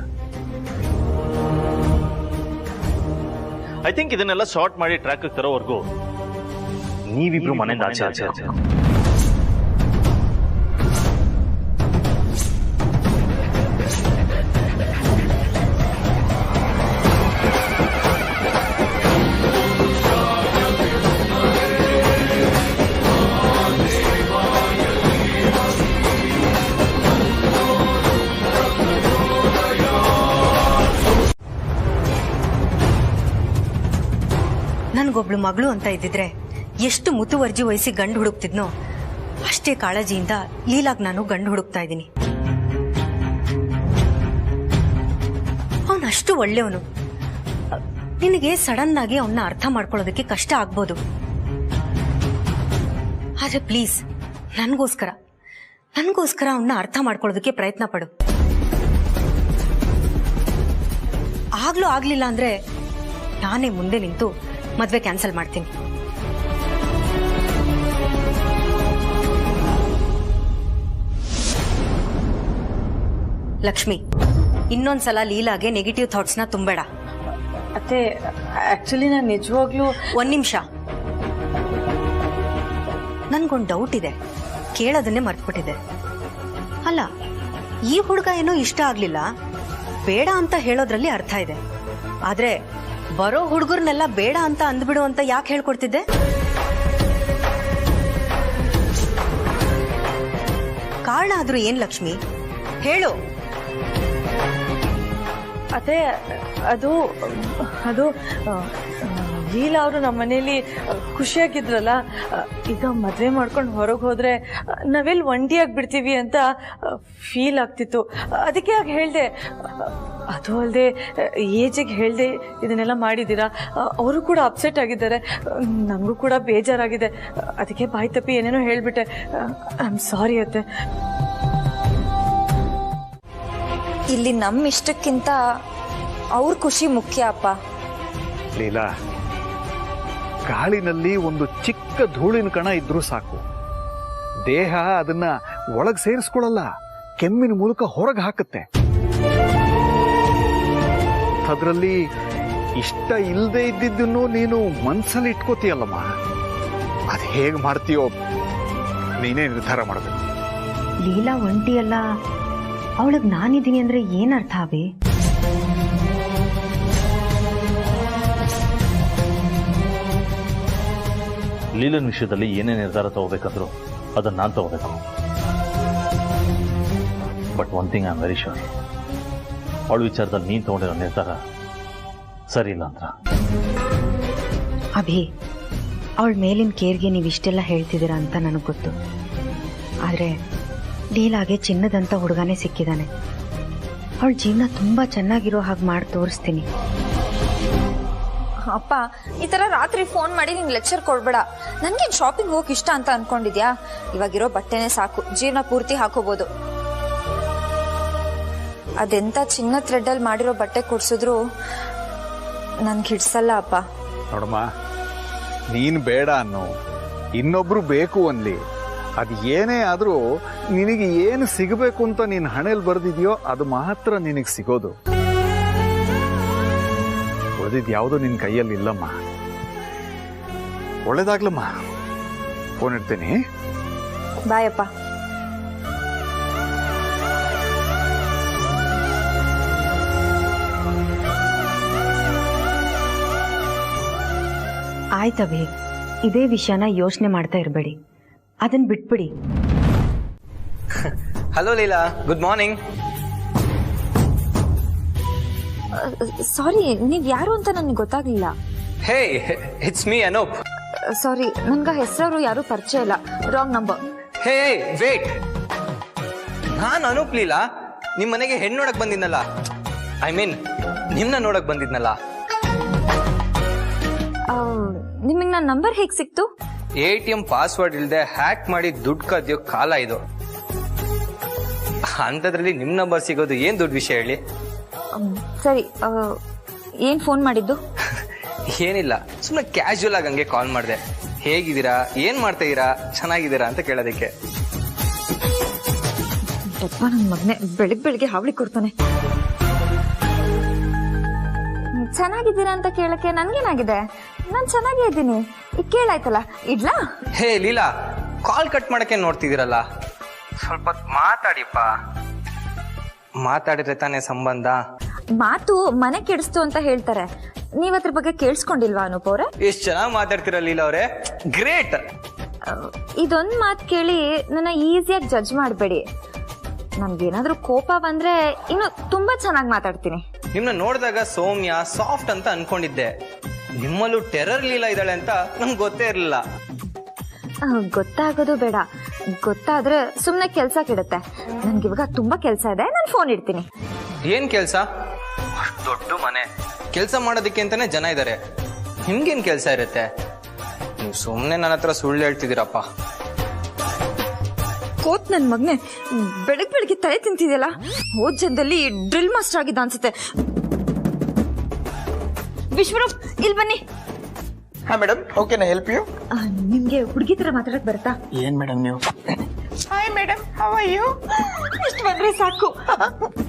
ಐ ಥಿಂಕ್ ಇದನ್ನೆಲ್ಲ ಶಾರ್ಟ್ ಮಾಡಿ ಟ್ರ್ಯಾಕ್ ತರೋವರೆಗೂ ನೀವಿಬ್ರು ಮನೆಯಿಂದ ಆಚೆ ಆಚೆ ಆಚೆ. ನನ್ಗೊಬ್ಳು ಮಗಳು ಅಂತ ಇದ್ದಿದ್ರೆ ಎಷ್ಟು ಮುತುವರ್ಜಿ ವಹಿಸಿ ಗಂಡು ಹುಡುಕ್ತಿದ್ನೋ ಅಷ್ಟೇ ಕಾಳಜಿಯಿಂದ ಲೀಲಾಗ್ ನಾನು ಗಂಡು ಹುಡುಕ್ತಾ ಇದ್ದೀನಿ. ಅವನಷ್ಟು ಒಳ್ಳೆಯವನು. ನಿನಗೆ ಸಡನ್ ಆಗಿ ಅವನ್ನ ಅರ್ಥ ಮಾಡ್ಕೊಳ್ಳೋದಕ್ಕೆ ಕಷ್ಟ ಆಗ್ಬೋದು, ಆದ್ರೆ ಪ್ಲೀಸ್ ನನ್ಗೋಸ್ಕರ ಅವನ್ನ ಅರ್ಥ ಮಾಡ್ಕೊಳ್ಳೋದಕ್ಕೆ ಪ್ರಯತ್ನ ಪಡು. ಆಗ್ಲೂ ಆಗ್ಲಿಲ್ಲ ಅಂದ್ರೆ ನಾನೇ ಮುಂದೆ ನಿಂತು ಮದ್ವೆ ಕ್ಯಾನ್ಸಲ್ ಮಾಡ್ತೀನಿ. ಲಕ್ಷ್ಮಿ, ಇನ್ನೊಂದ್ಸಲ ಲೀಲಾಗೆ ನೆಗೆಟಿವ್ ಥಾಟ್ಸ್ನ ತುಂಬಬೇಡ. ಅತ್ತೆ, ಆಕ್ಚುಲಿ ನಾನು ನಿಜವಾಗ್ಲೂ ಒಂದ್ ನಿಮಿಷ, ನನ್ಗೊಂದು ಡೌಟ್ ಇದೆ, ಕೇಳೋದನ್ನೇ ಮರ್ತ್ಬಿಟ್ಟಿದೆ. ಅಲ್ಲ, ಈ ಹುಡುಗ ಏನೋ ಇಷ್ಟ ಆಗ್ಲಿಲ್ಲ, ಬೇಡ ಅಂತ ಹೇಳೋದ್ರಲ್ಲಿ ಅರ್ಥ ಇದೆ. ಆದ್ರೆ ಬರೋ ಹುಡುಗರ್ನೆಲ್ಲ ಬೇಡ ಅಂತ ಅಂದ್ಬಿಡು ಅಂತ ಯಾಕೆ ಹೇಳ್ಕೊಡ್ತಿದ್ದೆ? ಕಾರಣ ಆದ್ರೂ ಏನ್ ಲಕ್ಷ್ಮಿ, ಹೇಳು. ಅದೇ ಅದು ಅದು ಲೀಲಾ ಅವರು ನಮ್ಮ ಮನೇಲಿ ಖುಷಿಯಾಗಿದ್ರಲ್ಲ, ಈಗ ಮದುವೆ ಮಾಡ್ಕೊಂಡು ಹೊರಗೆ ಹೋದ್ರೆ ನಾವೆಲ್ಲಿ ಒಂಟಿಯಾಗಿ ಬಿಡ್ತೀವಿ ಅಂತ ಫೀಲ್ ಆಗ್ತಿತ್ತು. ಅದಕ್ಕೆ ಆಗ ಹೇಳಿದೆ. ಅದು ಅಲ್ಲದೆ ಏಜಿಗೆ ಹೇಳಿದೆ ಇದನ್ನೆಲ್ಲ ಮಾಡಿದ್ದೀರಾ. ಅವರು ಕೂಡ ಅಪ್ಸೆಟ್ ಆಗಿದ್ದಾರೆ, ನನಗೂ ಕೂಡ ಬೇಜಾರಾಗಿದೆ. ಅದಕ್ಕೆ ಬಾಯಿ ತಪ್ಪಿ ಏನೇನೋ ಹೇಳಿಬಿಟ್ಟೆ. ಐ ಆಮ್ ಸಾರಿ ಅತ್ತೆ. ಇಲ್ಲಿ ನಮ್ಮ ಇಷ್ಟಕ್ಕಿಂತ ಅವ್ರ ಖುಷಿ ಮುಖ್ಯ ಅಪ್ಪ. ಲೀಲಾ, ಗಾಳಿನಲ್ಲಿ ಒಂದು ಚಿಕ್ಕ ಧೂಳಿನ ಕಣ ಇದ್ರೂ ಸಾಕು, ದೇಹ ಅದನ್ನ ಒಳಗೆ ಸೇರಿಸ್ಕೊಳ್ಳಲ್ಲ, ಕೆಮ್ಮಿನ ಮೂಲಕ ಹೊರಗೆ ಹಾಕುತ್ತೆ. ಅದರಲ್ಲಿ ಇಷ್ಟ ಇಲ್ಲದೆ ಇದ್ದಿದ್ದನ್ನು ನೀನು ಮನ್ಸಲ್ಲಿ ಇಟ್ಕೋತೀಯಲ್ಲಮ್ಮ, ಅದು ಹೇಗೆ ಮಾಡ್ತೀಯೋ ನೀನೇ ನಿರ್ಧಾರ ಮಾಡಬೇಕು. ಲೀಲಾ ಒಂಟಿಯಲ್ಲ, ಅವಳಿಗೆ ನಾನಿದ್ದೀನಿ ಅಂದ್ರೆ ಏನರ್ಥ ಅಭಿ? ಲೀಲನ್ ವಿಷಯದಲ್ಲಿ ಏನೇ ನಿರ್ಧಾರ ತಗೋಬೇಕಂದ್ರು ಅದನ್ನ ನಾನು ತಗೋಬೇಕು. But one thing I am very sure, ಅವಳ ವಿಚಾರದಲ್ಲಿ ನೀನು ತಗೊಂಡಿರೋ ನಿರ್ಧಾರ ಸರಿ ಇಲ್ಲ ಅಂತ. ಅಭಿ, ಅವಳ ಮೇಲಿನ ಕೇರ್ಗೆ ನೀವು ಇಷ್ಟೆಲ್ಲ ಹೇಳ್ತಿದ್ದೀರಾ ಅಂತ ನನಗೆ ಗೊತ್ತು. ಆದರೆ ಲೀಲಾಗೆ ಚಿನ್ನದಂತ ಹುಡುಗನೇ ಸಿಕ್ಕಿದ್ದಾನೆ. ಅವಳ ಜೀವನ ತುಂಬ ಚೆನ್ನಾಗಿರೋ ಹಾಗೆ ಮಾಡಿ ತೋರಿಸ್ತೀನಿ. ಅಪ್ಪ, ಈ ತರ ರಾತ್ರಿ ಫೋನ್ ಮಾಡಿ ನಿಂಗೆ ಲೆಕ್ಚರ್ ಕೊಡ್ಬೇಡ. ನನ್ಗೇನು ಶಾಪಿಂಗ್ ಹೋಗಕ್ ಇಷ್ಟ ಅಂತ ಅನ್ಕೊಂಡಿದ್ಯಾ? ಇವಾಗಿರೋ ಬಟ್ಟೆನೇ ಸಾಕು, ಜೀವನ ಪೂರ್ತಿ ಹಾಕೋಬಹುದು. ಅದೆಂತ ಚಿನ್ನ ಥ್ರೆಡ್ಡಲ್ಲಿ ಮಾಡಿರೋ ಬಟ್ಟೆ ಕೊಡ್ಸಿದ್ರು ನನ್ಗೆ ಹಿಡ್ಸಲ್ಲ ಅಪ್ಪ. ನೋಡಮ್ಮ, ನೀನು ಬೇಡ ಅನ್ನೋ, ಇನ್ನೊಬ್ರು ಬೇಕು ಅನ್ಲಿ, ಅದು ಏನೇ ಆದ್ರೂ ನಿನಗೆ ಏನು ಸಿಗಬೇಕು ಅಂತ ನೀನು ಹಣೆಯಲ್ಲಿ ಬರೆದಿದ್ಯೋ ಅದು ಮಾತ್ರ ನಿನಗೆ ಸಿಗೋದು. ಉಳಿದಿದ್ದು ಯಾವುದೋ ನಿನ್ನ ಕೈಯಲ್ಲಿ ಇಲ್ಲಮ್ಮ. ಒಳ್ಳೇದಾಗ್ಲಮ್ಮ. ಫೋನ್ ಇಡ್ತೀನಿ. ಬಾಯಪ್ಪ. ಆಯ್ತಭಿ, ಇದೇ ವಿಷಯನ ಯೋಚನೆ ಮಾಡ್ತಾ ಇರಬೇಡಿ, ಅದನ್ನ ಬಿಟ್ಬಿಡಿ. Hello Leela, good morning. Sorry, ನೀವ್ ಯಾರು ಅಂತ ನನಗೆ ಗೊತ್ತಾಗ್ಲಿಲ್ಲ. Hey, it's me Anoop. Sorry, ನನ್ಗ ಹೆಸರವರು ಯಾರು ಪರಿಚಯ ಇಲ್ಲ, ರಾಂಗ್ ನಂಬರ್. ಹೇ ವೇಟ್, ನಾನು ಅನೂಪ್ ಲೀಲಾ. ನಿಮ್ ಮನೆಗೆ ಹೆಣ್ಣು ನೋಡಕ್ ಬಂದಿದ್ನಲ್ಲ, ಐ ಮೀನ್ ನಿಮ್ನ ನೋಡಕ್ ಬಂದಿದ್ನಲ್ಲ. ನಿಮಗೆ ನನ್ನ ನಂಬರ್ ಹೇಗೆ ಸಿಕ್ತು? ATM ಪಾಸ್ವರ್ಡ್ ಇಲ್ಲದೆ ಹ್ಯಾಕ್ ಮಾಡಿ ದುಡ್ಡು ಕದಿಯೋ ಕಾಲ ಇದು. ಅಂಥದ್ರಲ್ಲಿ ನಿಮ್ ನಂಬರ್ ಸಿಗೋದು ಏನ್ ದೊಡ್ಡ ವಿಷಯ ಹೇಳಿ. ಸರಿ, ಏನ್ ಫೋನ್ ಮಾಡಿದ್ದು? ಏನಿಲ್ಲ, ಸುಮ್ಮನೆ ಕ್ಯಾಶುಯಲ್ ಆಗಿ ಹಂಗೆ ಕಾಲ್ ಮಾಡಿದೆ. ಹೇಗಿದ್ದೀರಾ, ಏನ್ ಮಾಡ್ತಾ ಇದೀರಾ, ಚೆನ್ನಾಗಿದ್ದೀರಾ ಅಂತ ಕೇಳೋದಕ್ಕೆ. ನನ್ನ ಮಗನೆ ಬೆಳಿಗ್ಗೆ ಹಾವಳಿ ಕೊಡ್ತಾನೆ. ಚೆನ್ನಾಗಿದ್ದೀರಾ ಅಂತ ಕೇಳಕ್ಕೆ ನನ್ಗೇನಾಗಿದೆ? ನಾನ್ ಚೆನ್ನಾಗೇ ಇದ್ದೀನಿ. ಈಗ ಕೇಳಾಯ್ತಲ್ಲ, ಇಡ್ಲಾ? ಹೇ ಲೀಲಾ, ಕಾಲ್ ಕಟ್ ಮಾಡಕ್ಕೆ ನೋಡ್ತಿದ್ದೀರಲ್ಲ, ಸ್ವಲ್ಪ ಮಾತಾಡಿಪ್ಪ. ಮಾತಾಡಿದ್ರೆ ತಾನೇ ಸಂಬಂಧ. ಮಾತು ಮನೆ ಕೆಡಿಸ್ತು ಅಂತ ಹೇಳ್ತಾರೆ. ನೀವ್ ಅದ್ರ ಬಗ್ಗೆ ಕೇಳಿಸ್ಕೊಂಡಿಲ್ವಾ ಅನೂಪ್ ಅವ್ರೆ? ಎಷ್ಟ್ ಚೆನ್ನಾಗಿ ಮಾತಾಡ್ತೀರ ಲೀಲಾ ಅವ್ರೆ, ಗ್ರೇಟ್. ಇದೊಂದ್ ಮಾತು ಕೇಳಿ ನನ್ನ ಈಸಿಯಾಗಿ ಜಡ್ಜ್ ಮಾಡಬೇಡಿ. ನನ್ಗೇನಾದ್ರೂ ಕೋಪ ಬಂದ್ರೆ ಇನ್ನು ತುಂಬಾ ಚೆನ್ನಾಗಿ ಮಾತಾಡ್ತೀನಿ. ನಿಮ್ನ ನೋಡಿದಾಗ ಸೌಮ್ಯ ಸಾಫ್ಟ್ ಅಂತ ಅನ್ಕೊಂಡಿದ್ದೆ. ನಿಮ್ಮಲ್ಲೂ ಟೆರರ್ ಲೀಲಾ ಇದ್ದಾಳೆ ಅಂತ ನಮ್ಗೆ ಗೊತ್ತೇ ಇರಲಿಲ್ಲ. ಗೊತ್ತಾಗೋದು ಬೇಡ, ಗೊತ್ತಾದ್ರೆ ಸುಮ್ನೆ ಕೆಲ್ಸ ಕೆಡುತ್ತೆ. ನನ್ಗಿವಾಗ ತುಂಬಾ ಕೆಲ್ಸ ಇದೆ, ನಾನು ಫೋನ್ ಇಡ್ತೀನಿ. ಏನ್ ಕೆಲ್ಸ? ದೊಡ್ಡ ಮನೆ, ಕೆಲ್ಸ ಮಾಡೋದಕ್ಕೆ ಅಂತಾನೆ ಜನ ಇದ್ದಾರೆ, ನಿಮ್ಗೇನ್ ಕೆಲ್ಸ ಇರುತ್ತೆ? ನೀವು ಸುಮ್ನೆ ನನ್ನ ಹತ್ರ ಸುಳ್ಳು ಹೇಳ್ತಿದ್ದೀರಪ್ಪ. ಕೋತ್ ನನ್ ಮಗ್ನೆ, ಬೆಳಗ್ಗೆ ತಲೆ ತಿಂತಿದ್ಯಲ್ಲ. ಹೋದ್ ಜನದಲ್ಲಿ ಡ್ರಿಲ್ ಮಾಸ್ಟರ್ ಆಗಿದ್ದ ಅನ್ಸುತ್ತೆ. ವಿಶ್ವರೂಪ್, ಇಲ್ಲಿ ಬನ್ನಿ. ಹಾ madam, how can I help you? ನಿಮ್ಗೆ ಹುಡುಗಿ ತರ ಮಾತಾಡಕ್ ಬರುತ್ತಾ? ಏನ್ ಮೇಡಮ್ ನೀವು? Hi madam, how are you? ಇಷ್ಟು ಬಂದ್ರೆ ಸಾಕು.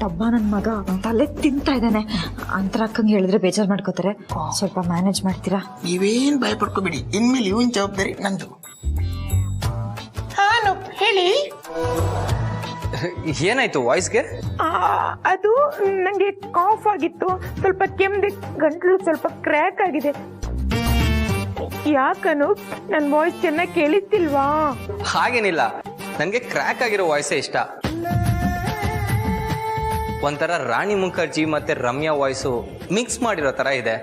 ಡಬ್ಬ ನನ್ ಮಗ ತಲೆ ತಿಂತಾ ಇದ್ದಾನೆ. ಅಂತರಕ್ಕಂಗೆ ಹೇಳಿದ್ರೆ ಬೇಜಾರ್ ಮಾಡ್ಕೋತಾರೆ. ಸ್ವಲ್ಪ ಮ್ಯಾನೇಜ್ ಮಾಡ್ತೀರಾ? ನೀವೇನ್ ಭಯ ಪಡ್ಕೋಬೇಡಿ, ಇನ್ಮೇಲೆ ಇವನ್ ಜವಾಬ್ದಾರಿ ನಂದು. ಹಾನು ಹೇಳಿ. ಏನಾಯ್ತು ವಾಯ್ಸ್ಗೆ? ಅದು ನಂಗೆ ಕಾಫ್ ಆಗಿತ್ತು, ಸ್ವಲ್ಪ ಕೆಮ್ಮದೆ, ಗಂಟ್ಲು ಸ್ವಲ್ಪ ಕ್ರ್ಯಾಕ್ ಆಗಿದೆ. ಯಾಕನು ನನ್ನ ವಾಯ್ಸ್ ಚೆನ್ನಾಗಿ ಕೇಳಿಸ್ತಿಲ್ವಾ? ಹಾಗೇನಿಲ್ಲ, ನನಗೆ ಕ್ರ್ಯಾಕ್ ಆಗಿರೋ ವಾಯ್ಸೇ ಇಷ್ಟ. ಒಂಥರ ರಾಣಿ ಮುಖರ್ಜಿ ಮತ್ತೆ ರಮ್ಯಾ ವಾಯ್ಸು ಮಿಕ್ಸ್ ಮಾಡಿರೋ ತರ ಇದೆ.